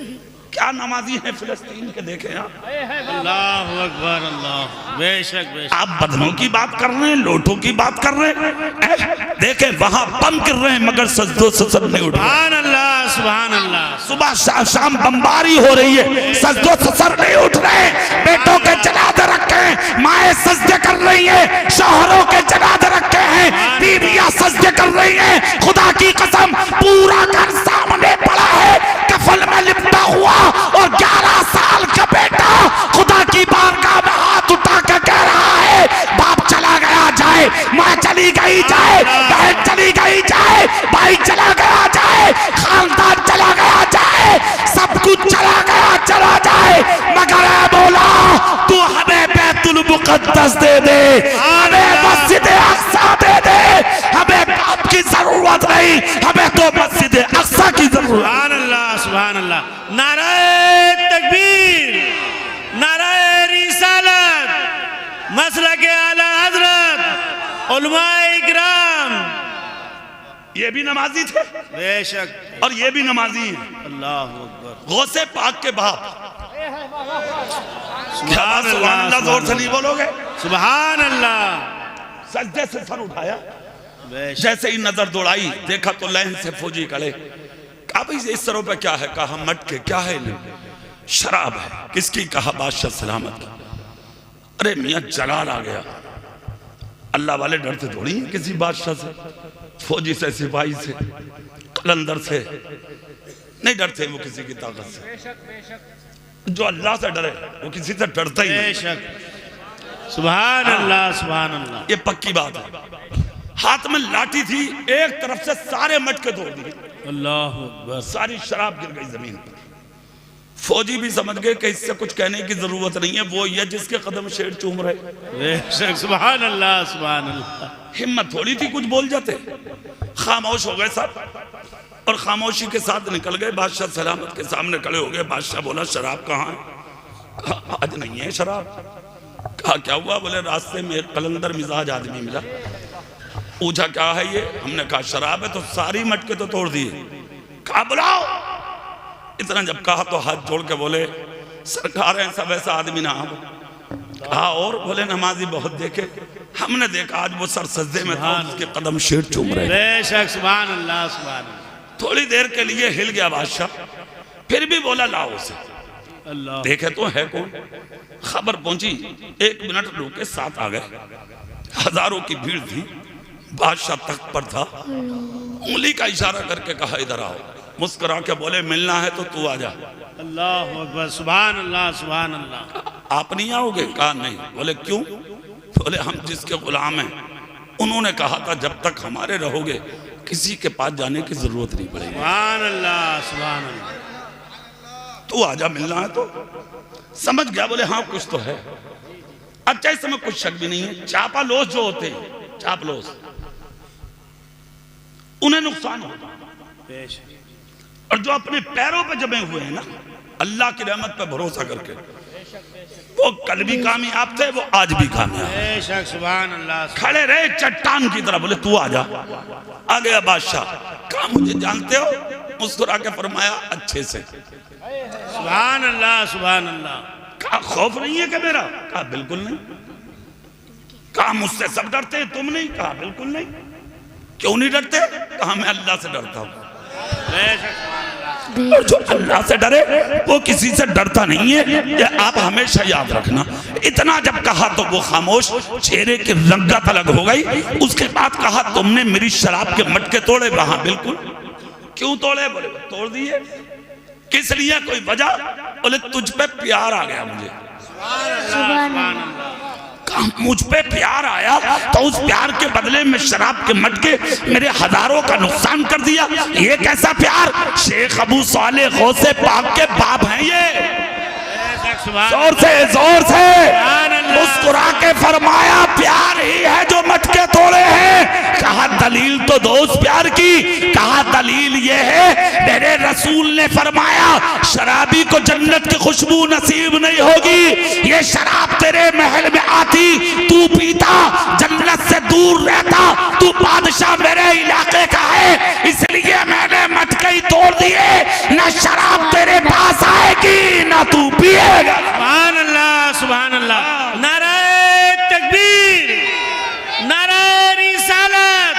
क्या नमाजी हैं फिलिस्तीन के, देखे आप। अल्लाह अकबर, अल्लाह, बेशक बेशक। आप बदनों की बात कर रहे हैं, लोटों की बात कर रहे हैं। देखे वहां बम गिर रहे हैं मगर सजदों से सर नहीं उठ रहे। सुभान अल्लाह, सुभान अल्लाह। सुबह शाम बमबारी हो रही है, सजदों से सर नहीं उठ रहे। बेटों के जनाजे रखे हैं, माएं सजदे कर रही हैं, शौहरों के जनाजे रखे हैं, बीवियां सजदे कर रही हैं। खुदा की कसम पूरा घर सामने पड़ा है, कफन में लिपटा हुआ, और 11 साल का बेटा खुदा की बारगाह में हाथ उठा के कह रहा है, बाप चला गया जाए, माँ चली गई जाए, बहन चली गई जाए, भाई चला गया जाए, खानदान चला गया जाए, सब कुछ चला गया चला जाए, मगर ऐ मौला तू हमें बैतुल मुक़द्दस दे दे, हमें मस्जिद अक़सा दे दे। हमें बाप की जरूरत नहीं, हमें तो मस्जिद अक़सा की जरूरत। सुभान अल्लाह, सुभान अल्लाह। नाराए तकबीर, नाराए रिसालत, मसलके आला हजरत, उलमाए इकराम। ये भी नमाजी थे बेशक, और ये भी नमाजी हैं। अल्लाह अकबर। गौसे पाक के बाप। सुभान अल्लाह, जोर से नहीं बोलोगे? सुभान अल्लाह। सजदे से सर उठाया, जैसे ही नजर दौड़ाई देखा तो लाइन से फौजी खड़े। कहा भाई इस सरों पे क्या है? कहा मटके। क्या है? शराब है। किसकी? कहा बादशाह सलामत की। अरे मियाँ जलाल आ गया। अल्लाह वाले डरते थोड़ी हैं किसी बादशाह से, फौजी से, सिपाही से, कलंदर से नहीं डरते वो किसी की ताकत से। जो अल्लाह से डरे वो किसी से डरता ही नहीं। सुभान अल्लाह, सुभान अल्लाह। ये पक्की बात है। हाथ में लाठी थी, एक तरफ से सारे मटके तोड़ दिए। अल्लाह अकबर। सारी शराब गिर गई जमीन पर। फौजी भी समझ गए कि इससे कुछ कहने की जरूरत नहीं है, वो ये जिसके कदम शेर चूम रहे। सुभान अल्लाह, सुभान अल्लाह। हिम्मत थोड़ी थी कुछ बोल जाते। खामोश हो गए सब और खामोशी के साथ निकल गए। बादशाह सलामत के सामने खड़े हो गए। बादशाह बोला शराब कहाँ है? कहा आज नहीं है शराब। कहा क्या हुआ? बोले रास्ते में एक कलंदर मिजाज आदमी मिला। पूछा क्या है ये? हमने कहा शराब है। तो सारी मटके तो तोड़ दिए। कहा बुलाओ। इतना जब कहा तो हाथ जोड़ के बोले सरकार ऐसा वैसा आदमी ना हो। कहा और? बोले नमाजी बहुत देखे, हमने देखा आज वो सर सजदे में था, उसके कदम शेर चूम रहे। बेशक, सुभान अल्लाह, सुभान अल्लाह। थोड़ी देर के लिए हिल गया बादशाह, फिर भी बोला लाओ उसे। अल्लाह। देखे तो है कौन? खबर पहुंची, 1 मिनट रुके साथ आ गए। हजारों की भीड़ थी। बादशाह तख्त पर था, उंगली का इशारा करके कहा इधर आओ। मुस्कुरा के बोले मिलना है तो तू आ जा। अल्लाह अकबर, सुभान अल्लाह, सुभान अल्लाह। आप नहीं आओगे? कहा नहीं। बोले क्यों? बोले हम जिसके गुलाम हैं उन्होंने कहा था जब तक हमारे रहोगे किसी के पास जाने की जरूरत नहीं पड़ेगी। सुभान अल्लाह, सुभान अल्लाह। तू आजा, मिलना है तो। समझ गया। बोले हाँ कुछ तो है। अच्छा इस समय कुछ शक भी नहीं है। चापालोस जो होते हैं, चापलोस, उन्हें नुकसान होता है। और जो अपने पैरों पे जमे हुए हैं ना अल्लाह की रहमत पे भरोसा करके, वो कल भी कामयाब थे, वो आज भी कामयाब। सुभान अल्लाह। खड़े रहे चट्टान की तरह। बोले तू आ जा। आ गया बादशाह। कहा मुझे जानते हो? मुस्कुरा के फरमाया अच्छे से। सुभान अल्लाह, सुभान अल्लाह। कहा खौफ नहीं है क्या मेरा? कहा बिल्कुल नहीं। कहा मुझसे सब डरते हैं, तुम नहीं? कहा बिल्कुल नहीं। क्यों नहीं डरते? कहा मैं अल्लाह से डरता हूँ। और जो अल्लाह से डरे वो किसी से डरता नहीं है, ये आप हमेशा याद रखना। इतना जब कहा तो वो खामोश, चेहरे की रंगत अलग हो गई। उसके बाद कहा तुमने मेरी शराब के मटके तोड़े? कहा बिल्कुल। क्यों तोड़े? बोले तोड़ दिए। किस लिए? कोई वजह? बोले तुझ पे प्यार आ गया मुझे। मुझ पे प्यार आया तो उस प्यार के बदले में शराब के मटके मेरे हजारों का नुकसान कर दिया। ये कैसा प्यार? शेख अबू साले गौसे पाक के बाप हैं ये। जोर से मुस्कुरा के फरमाया प्यार ही है जो मटके तोड़े हैं। कहा दलील तो दो उस प्यार की। कहा दलील ये है मेरे रसूल ने फरमाया शराबी को जन्नत की खुशबू नसीब नहीं होगी। ये शराब तेरे महल में आती, तू पीता, जन्नत से दूर रहता। तू बादशाह मेरे इलाके का है, इसलिए मैंने मटके ही तोड़ दिए। न पिएगा तू पिएगा। सुभान अल्लाह, सुभान अल्लाह। नाराए तकबीर, नाराए रिसालत,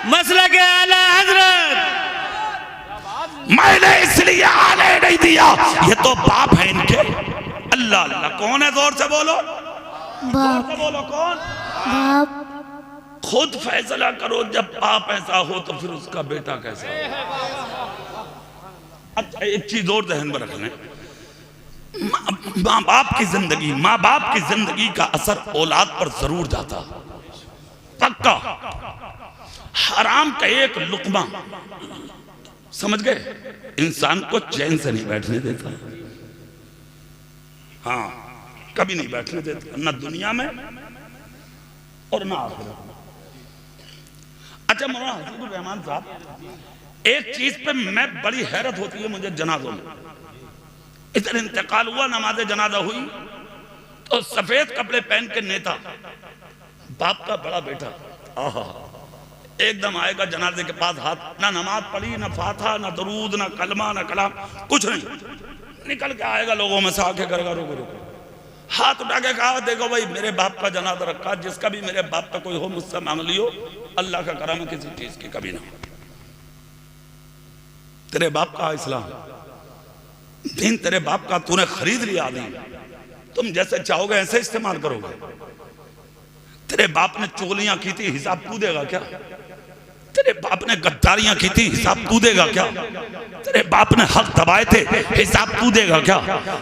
मसलक आला हजरत। मैंने इसलिए आने नहीं दिया, ये तो बाप है इनके। अल्लाह अल्लाह, कौन है? जोर से बोलो, जोर से बोलो, कौन? बाप। खुद फैसला करो, जब बाप ऐसा हो तो फिर उसका बेटा कैसा हो? अच्छा एक चीज और ध्यान में रख लें, माँ बाप की जिंदगी, माँ बाप की जिंदगी का असर औलाद पर जरूर जाता, पक्का। हराम का एक लुकमा, समझ गए, इंसान को चैन से नहीं बैठने देता। हाँ, कभी नहीं बैठने देता, ना दुनिया में और ना आखिरत में। अच्छा मौलाना हसीबुर रहमान साहब, एक चीज पे मैं बड़ी हैरत होती है मुझे जनाजों में। इधर इंतकाल हुआ, नमाज जनाजा हुई, तो सफेद कपड़े पहन के नेता, बाप का बड़ा बेटा, आहा, एकदम आएगा जनाजे के पास, हाथ ना नमाज पढ़ी, ना फातिहा, ना दरूद, ना कलमा, ना कलाम, कुछ नहीं, निकल के आएगा लोगों में से, आके करेगा रोको रोको, हाथ उठा के कहा देखो भाई मेरे बाप का जनाजा रखा, जिसका भी मेरे बाप का कोई हो मुझसे मांग लियो, अल्लाह का करम है किसी चीज की कभी ना। तेरे बाप का इस्लाम दीन, तेरे बाप का तूने खरीद लिया दीन, तुम जैसे चाहोगे ऐसे इस्तेमाल करोगे। तेरे बाप ने चोलियां की थी, हिसाब तू देगा क्या? तेरे बाप ने गद्दारियां की थी, हिसाब तू देगा क्या? तेरे बाप ने हक दबाए थे, हिसाब तू देगा क्या?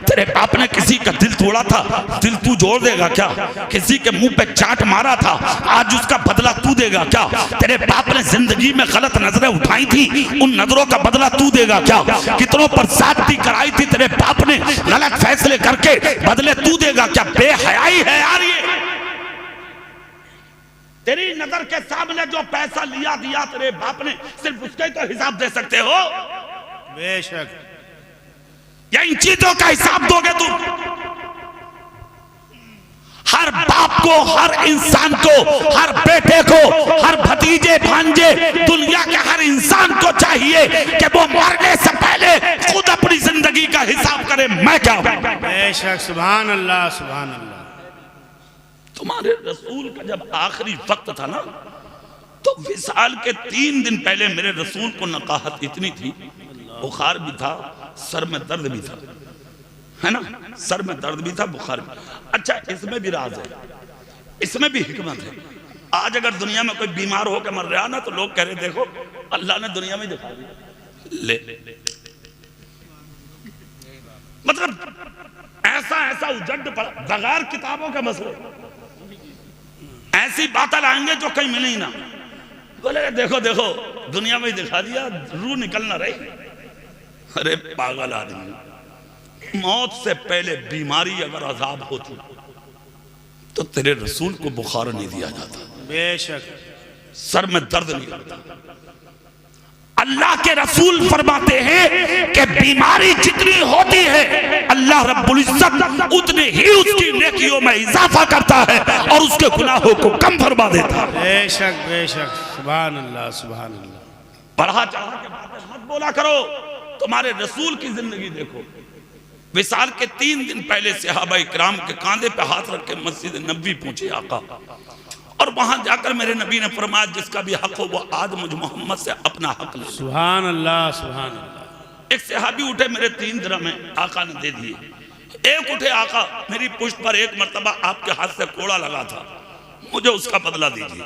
तेरे बाप ने किसी का दिल तोड़ा था, दिल तू जोड़ देगा क्या? किसी के मुंह पे चाट मारा था, आज उसका बदला तू देगा क्या? तेरे बाप ने जिंदगी में गलत नजरें उठाई थी, उन नजरों का बदला तू देगा क्या? कितनों पर ज्यादती कराई थी तेरे बाप ने, गलत फैसले करके बदले तू देगा क्या? बेहयाई है यार ये। तेरी नजर के सामने जो पैसा लिया दिया तेरे बाप ने, सिर्फ उसका ही तो हिसाब दे सकते हो। बेशक, या इन चीजों का हिसाब दोगे तुम? हर बाप को, हर इंसान को, हर बेटे को, हर भतीजे भांजे, दुनिया के हर इंसान को चाहिए कि वो मरने से पहले खुद अपनी जिंदगी का हिसाब करे। मैं क्या हूं? बेशक, सुभान अल्लाह, सुभान अल्लाह। तुम्हारे रसूल का जब आखिरी वक्त था ना, तो विसाल के 3 दिन पहले मेरे रसूल को नकाहत इतनी थी, बुखार भी था, सर में दर्द भी था, है ना, सर में दर्द भी था, बुखार भी। अच्छा इसमें भी राज है, इसमें भी हिकमत है। आज अगर दुनिया में कोई बीमार होकर मर रहा ना, तो लोग कह रहे देखो अल्लाह ने दुनिया में दिखा दिया, ले मतलब ऐसा ऐसा उजड़ पड़ा, बगैर किताबों का मसला, ऐसी बातें लाएंगे जो कहीं मिले ही ना। बोले देखो देखो दुनिया में ही दिखा दिया, रूह निकलना रही। अरे पागल आदमी, मौत से पहले बीमारी अगर अजाब होती तो तेरे रसूल को बुखार नहीं दिया जाता, बेशक, सर में दर्द नहीं होता। अल्लाह के रसूल फरमाते हैं कि बीमारी जितनी होती है अल्लाह रब्बुल इज्जत उतने ही उसकी नेकियों में इजाफा करता है और उसके गुनाहों को कम फरमा देता है। बेशक, बेशक, सुभान अल्लाह, सुभान अल्लाह। बढ़ा चढ़ा के बातें मत बोला करो, तुम्हारे रसूल की जिंदगी देखो। विसाल के 3 दिन पहले सहाबा इकराम के कांधे पे हाथ रख के मस्जिद नबवी पहुंचे आका, और वहां जाकर मेरे नबी ने फरमाया जिसका भी हक हो वो आज मुझ मोहम्मद से अपना हक ले। सुभान अल्लाह, सुभान अल्लाह। एक सहाबी उठे, मेरे 3 दिरहम आका ने दे दिए। एक उठे, आका मेरी पुष्ट पर एक मर्तबा आपके हाथ से कोड़ा लगा था, मुझे उसका बदला दीजिए।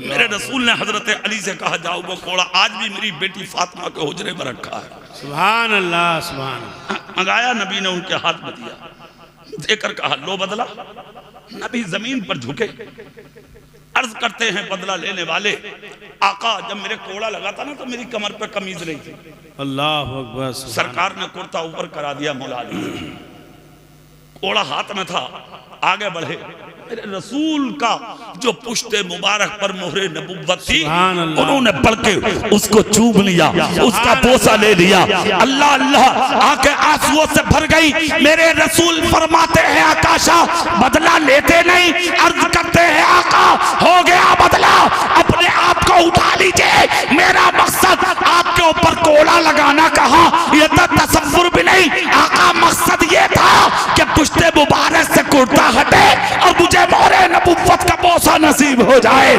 मेरे रसूल ने हजरत अली से कहा जाओ वो कोड़ा आज भी मेरी बेटी फातिमा के हुजरे में रखा है। सुभान अल्लाह, सुभान अल्लाह। मंगाया, नबी ने उनके हाथ में दिया, देकर कहा लो बदला। नबी जमीन पर झुके, अर्ज करते हैं बदला लेने वाले आका जब मेरे कोड़ा लगा था ना तो मेरी कमर पे कमीज नहीं थी, अल्लाह अकबर। सरकार ने कुर्ता ऊपर करा दिया, मौला कोड़ा हाथ में था, आगे बढ़े। मेरे रसूल का जो पुश्ते मुबारक पर मोहरे नबुव्वत थी उन्होंने पढ़ के उसको चूम लिया, उसका बोसा ले लिया। अल्लाह अल्लाह आंखें आंसुओं से भर गई। मेरे रसूल फरमाते हैं आकाशा बदला लेते नहीं, अर्ज करते हैं आका हो गया बदला, अपने आप को उठा लीजिए, मेरा मकसद आपके ऊपर कोड़ा लगाना कहा, यह तो तसव्वुर भी नहीं। आका मकसद कुर्ता हटे और मुझे मोरे नबुव्वत का बोसा नसीब हो जाए।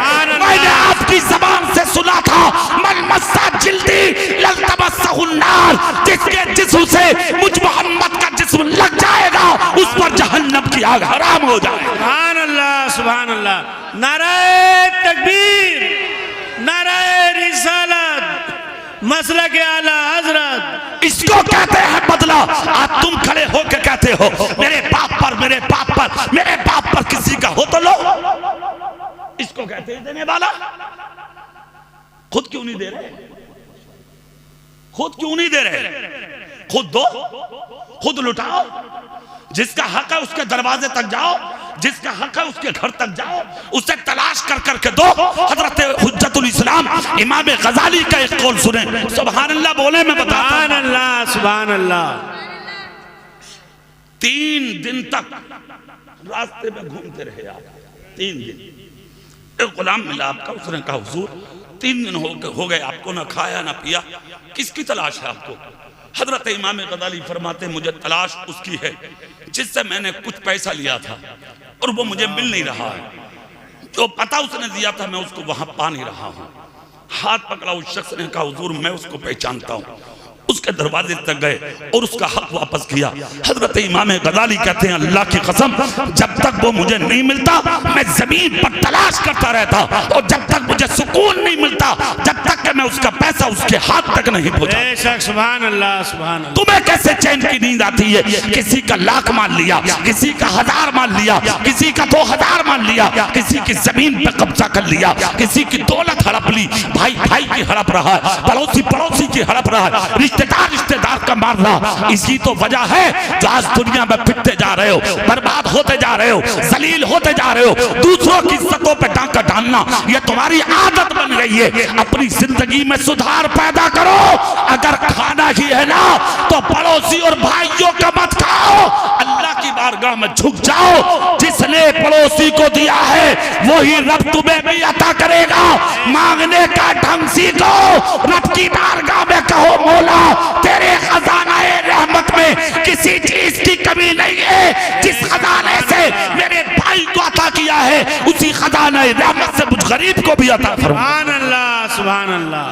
मैंने आपकी जबान से सुना था, मन मस्सा जिल्दी लल्तमस्सहुन्नार, जिसके जिस्म से मुझ मोहम्मद का जिस्म लग जाएगा उस पर जहन्नम की आग हराम हो जाए। सुभान अल्लाह, सुभान अल्लाह। नारे तकबीर, नारे रिसालत, मसलक आला हजरत। इसको कहते हैं बदला। आज तुम खड़े होकर कहते हो मेरे बाप पर, मेरे बाप पर, मेरे बाप पर किसी का हो तो लो। इसको कहते हैं देने वाला। खुद क्यों नहीं दे रहे? खुद क्यों नहीं दे रहे? खुद दो, खुद लुटाओ। जिसका हक है उसके दरवाजे तक जाओ, जिसका हक है उसके घर तक जाओ, उसे तलाश कर करके दो। हजरत हुज्जतुल इस्लाम इमाम गजाली का एक कौल सुने, सुभान अल्लाह बोले, मैं बताता हूं। सुभान अल्लाह, सुभान अल्लाह। 3 दिन तक रास्ते में घूमते रहे आप। 3 दिन एक गुलाम मिला आपका, उसने कहा हुजूर 3 दिन हो गए आपको ना खाया ना पिया, किसकी तलाश है आपको? हजरत इमाम गजाली फरमाते मुझे तलाश उसकी है जिससे मैंने कुछ पैसा लिया था और वो मुझे मिल नहीं रहा है। जो पता उसने दिया था मैं उसको वहां पा नहीं रहा हूं। हाथ पकड़ा उस शख्स ने, कहा हुजूर मैं उसको पहचानता हूं। उसके दरवाजे तक गए और उसका हक वापस किया। हजरत इमाम गजाली कहते हैं अल्लाह की कसम, जब तक वो मुझे नहीं मिलता मैं जमीन पर तलाश करता रहता, और जब तक मुझे सुकून नहीं मिलता, जब तक कि मैं उसका पैसा उसके हाथ तक नहीं पहुंचा। बेशक, सुभान अल्लाह, सुभान अल्लाह। तुम्हें कैसे चैन की नींद आती है? किसी का 1,00,000 मान लिया, किसी का 1000 मान लिया, किसी का 2000 मान लिया, किसी की जमीन पे कब्जा कर लिया, किसी की दौलत हड़प ली, भाई भाई की हड़प रहा है, पड़ोसी पड़ोसी की हड़प रहा है, रिश्तेदार रिश्तेदार का मार रहा। इसी तो वजह है जो आज दुनिया में पिटते जा रहे हो, बर्बाद होते जा रहे हो, जलील होते जा रहे हो। दूसरों की इज्जतों पे डांका डालना ये तुम्हारी आदत बन गई है। अपनी जिंदगी में सुधार पैदा करो। अगर खाना ही है ना तो पड़ोसी और भाइयों का मत खाओ, अल्लाह की बारगाह में झुक जाओ। जिसने पड़ोसी को दिया है वही रब तुम्हें भी अता करेगा। मांगने का ढंग सीखो, रब की बारगाह में कहो मौला तेरे खजाना रहमत में किसी चीज की कमी नहीं है। जिस खजाने से मेरे भाई को अता किया है उसी खजाना रहमत से मुझ गरीब को भी अता फरमा। सुभान अल्लाह, सुभान अल्लाह।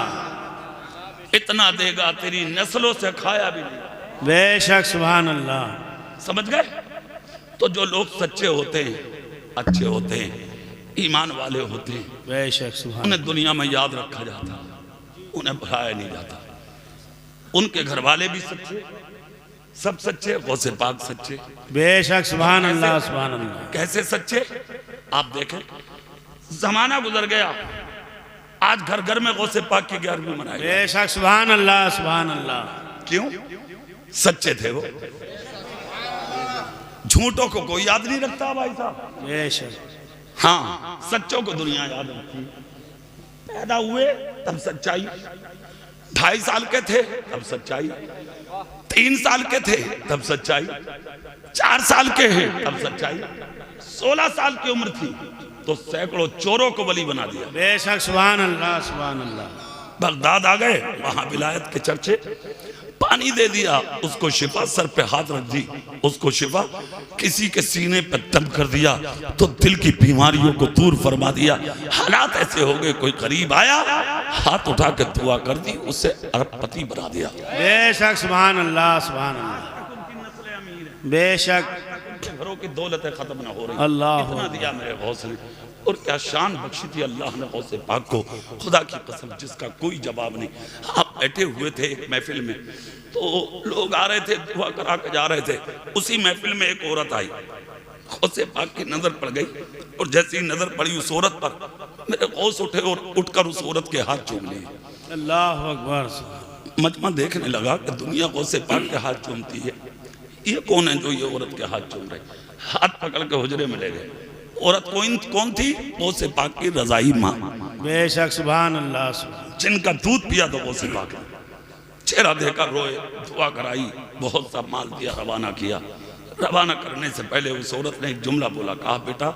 इतना देगा तेरी नस्लों से खाया भी नहीं। बेशक, सुभान अल्लाह। समझ गए? तो जो लोग सच्चे होते हैं, अच्छे होते हैं, ईमान वाले होते हैं, बेशक, सुभान। उन्हें दुनिया में याद रखा जाता, उन्हें भुलाया नहीं जाता। उनके घर वाले भी सच्चे, सब सच्चे, गौसे पाक सच्चे। बेशक, सुभान अल्लाह, सुभान अल्लाह। कैसे सच्चे? आप देखें, जमाना गुजर गया, आज घर घर में गौसे पाक की 11वीं मनाई। बेशक, सुभान अल्लाह, सुभान अल्लाह। क्यों? सच्चे थे वो। झूठों को कोई याद नहीं रखता भाई साहब। बेशक। हाँ, सच्चों को दुनिया याद रखती। पैदा हुए तब सच्चाई, 2.5 साल के थे तब सच्चाई, 3 साल के थे तब सच्चाई, 4 साल के हैं तब सच्चाई, 16 साल की उम्र थी तो सैकड़ों चोरों को वली बना दिया। बेशक, सुभान अल्लाह, सुभान अल्लाह। बगदाद आ गए, वहां विलायत के चर्चे, पानी दे दिया, उसको शिफा, सर पे हाथ रख दी, उसको शिफा, किसी के सीने पर दम कर दिया तो दिल की बीमारियों को दूर फरमा दिया। हालात ऐसे हो गए, कोई गरीब आया हाथ उठा के दुआ कर दी, उससे अरबपति बना दिया। बेशक, सुभान अल्लाह, सुभान अल्लाह। बेशक, घरों की दौलतें खत्म ना हो रही। अल्लाह इतना दिया मेरे गौस ने, और क्या शान बख्शी थी अल्लाह ने गौसे पाक को, खुदा की कसम जिसका कोई जवाब नहीं। आप बैठे हुए थे एक महफिल में, तो लोग आ रहे थे, दुआ करा के जा रहे थे। उसी महफिल में एक औरत आई, गौसे पाक की नजर पड़ गई, और जैसी नजर पड़ी उस औरत पर, मेरे गौस उठे और उठकर उस औरत के हाथ चूम लिए। अल्लाह अकबर। मजमा देखने लगा कि दुनिया गौसे पाक के हाथ चूमती है, ये कौन है जो ये औरत के हाथ चूम रहे? हाथ पकड़ के हुजरे में ले गए। औरत कौन थी? गौसे पाक की रजाई माँ। बेशक, सुभान अल्लाह, सुभान। जिनका दूध पिया तो गौसे पाक, चेहरा देखा, रोए, दुआ कराई, बहुत सा माल दिया, रवाना किया। रवाना करने से पहले उस औरत ने एक जुमला बोला, कहा बेटा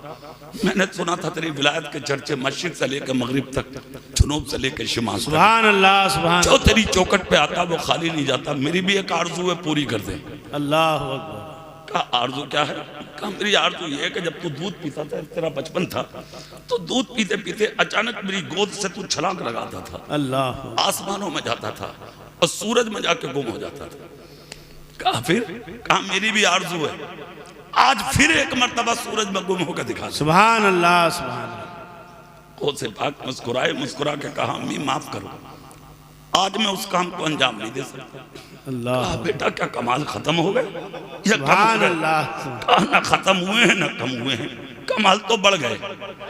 मैंने सुना था तेरी विलायत के चर्चे मस्जिद से लेकर मगरिब तक, जुनूब से लेकर शिमाल तक, सुभान अल्लाह, सुभान। जो तेरी चौकट पे आता वो खाली नहीं जाता। मेरी भी एक आरजू है, पूरी कर दे। अल्लाह अकबर। का आरजू क्या है? कहा मेरी आरज़ू ये है कि जब तू दूध पीता था, तेरा बचपन था, तो दूध पीते पीते अचानक मेरी गोद से तू छलांग लगाता था, अल्लाह आसमानों में जाता था और सूरज में जाके गुम हो जाता था। कहा फिर? कहा मेरी भी आरज़ू है, आज फिर एक मर्तबा सूरज में गुम होकर दिखा। सुभान अल्लाह सुभान अल्लाह। से पाक मुस्कुराए, मुस्कुरा के कहा अम्मी माफ करो, आज मैं उस काम को अंजाम नहीं दे सकता। अल्लाह कहा बेटा क्या कमाल खत्म हो गए या कम हो सुभान गए? अल्लाह कहा ना खत्म हुए हैं ना कम हुए हैं, कमाल तो बढ़ गए।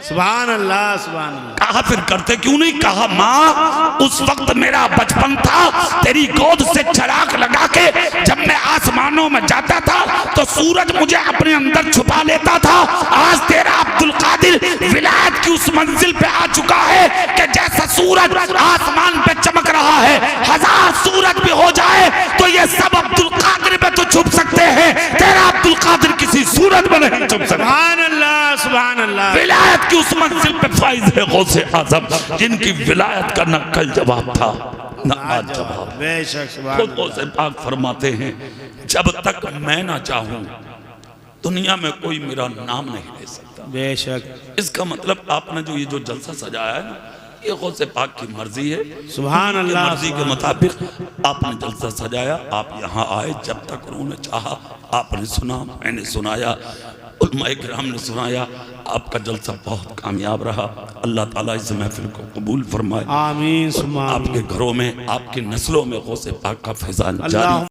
सुभान अल्लाह सुभान अल्लाह। कहा फिर करते क्यों नहीं? कहा माँ उस वक्त मेरा बचपन था, तेरी गोद से चिराग लगा के जब मैं आसमानों में जाता था तो सूरज मुझे अपने अंदर छुपा लेता था। आज तेरा अब्दुल कादिर विलायत की उस मंजिल पे आ चुका है कि जैसा सूरज आसमान पे चमक रहा है, 1000 सूरज भी हो जाए तो ये सब अब्दुल कादिर पे तो छुप सकते हैं, तेरा अब्दुल कादिर किसी सूरज में नहीं छुप सकता। सुभान अल्लाह सुभान अल्लाह। विलायत की उस मंजिल पे फाइज है गौसे आजम, जिनकी विलायत का न कल जवाब था न आज जवाब। बेशक सुभान खुद अल्लाह। गौसे पाक फरमाते हैं जब तक मैं ना चाहूं दुनिया में कोई मेरा नाम नहीं ले सकता। बेशक इसका मतलब आपने जो ये जो जलसा सजाया है ना, ये गौसे पाक की मर्जी है। सुभान अल्लाह। मर्जी के मुताबिक आपने जलसा सजाया, आप यहाँ आए, जब तक उन्होंने चाहा आपने सुना, मैंने सुनाया, उलमाए किराम ने सुनाया, आपका जलसा बहुत कामयाब रहा। अल्लाह ताला इस महफिल को कबूल फरमाए। आमीन सुभान आपके घरों में, आपकी नस्लों में गौसे पाक का फैजान जारी।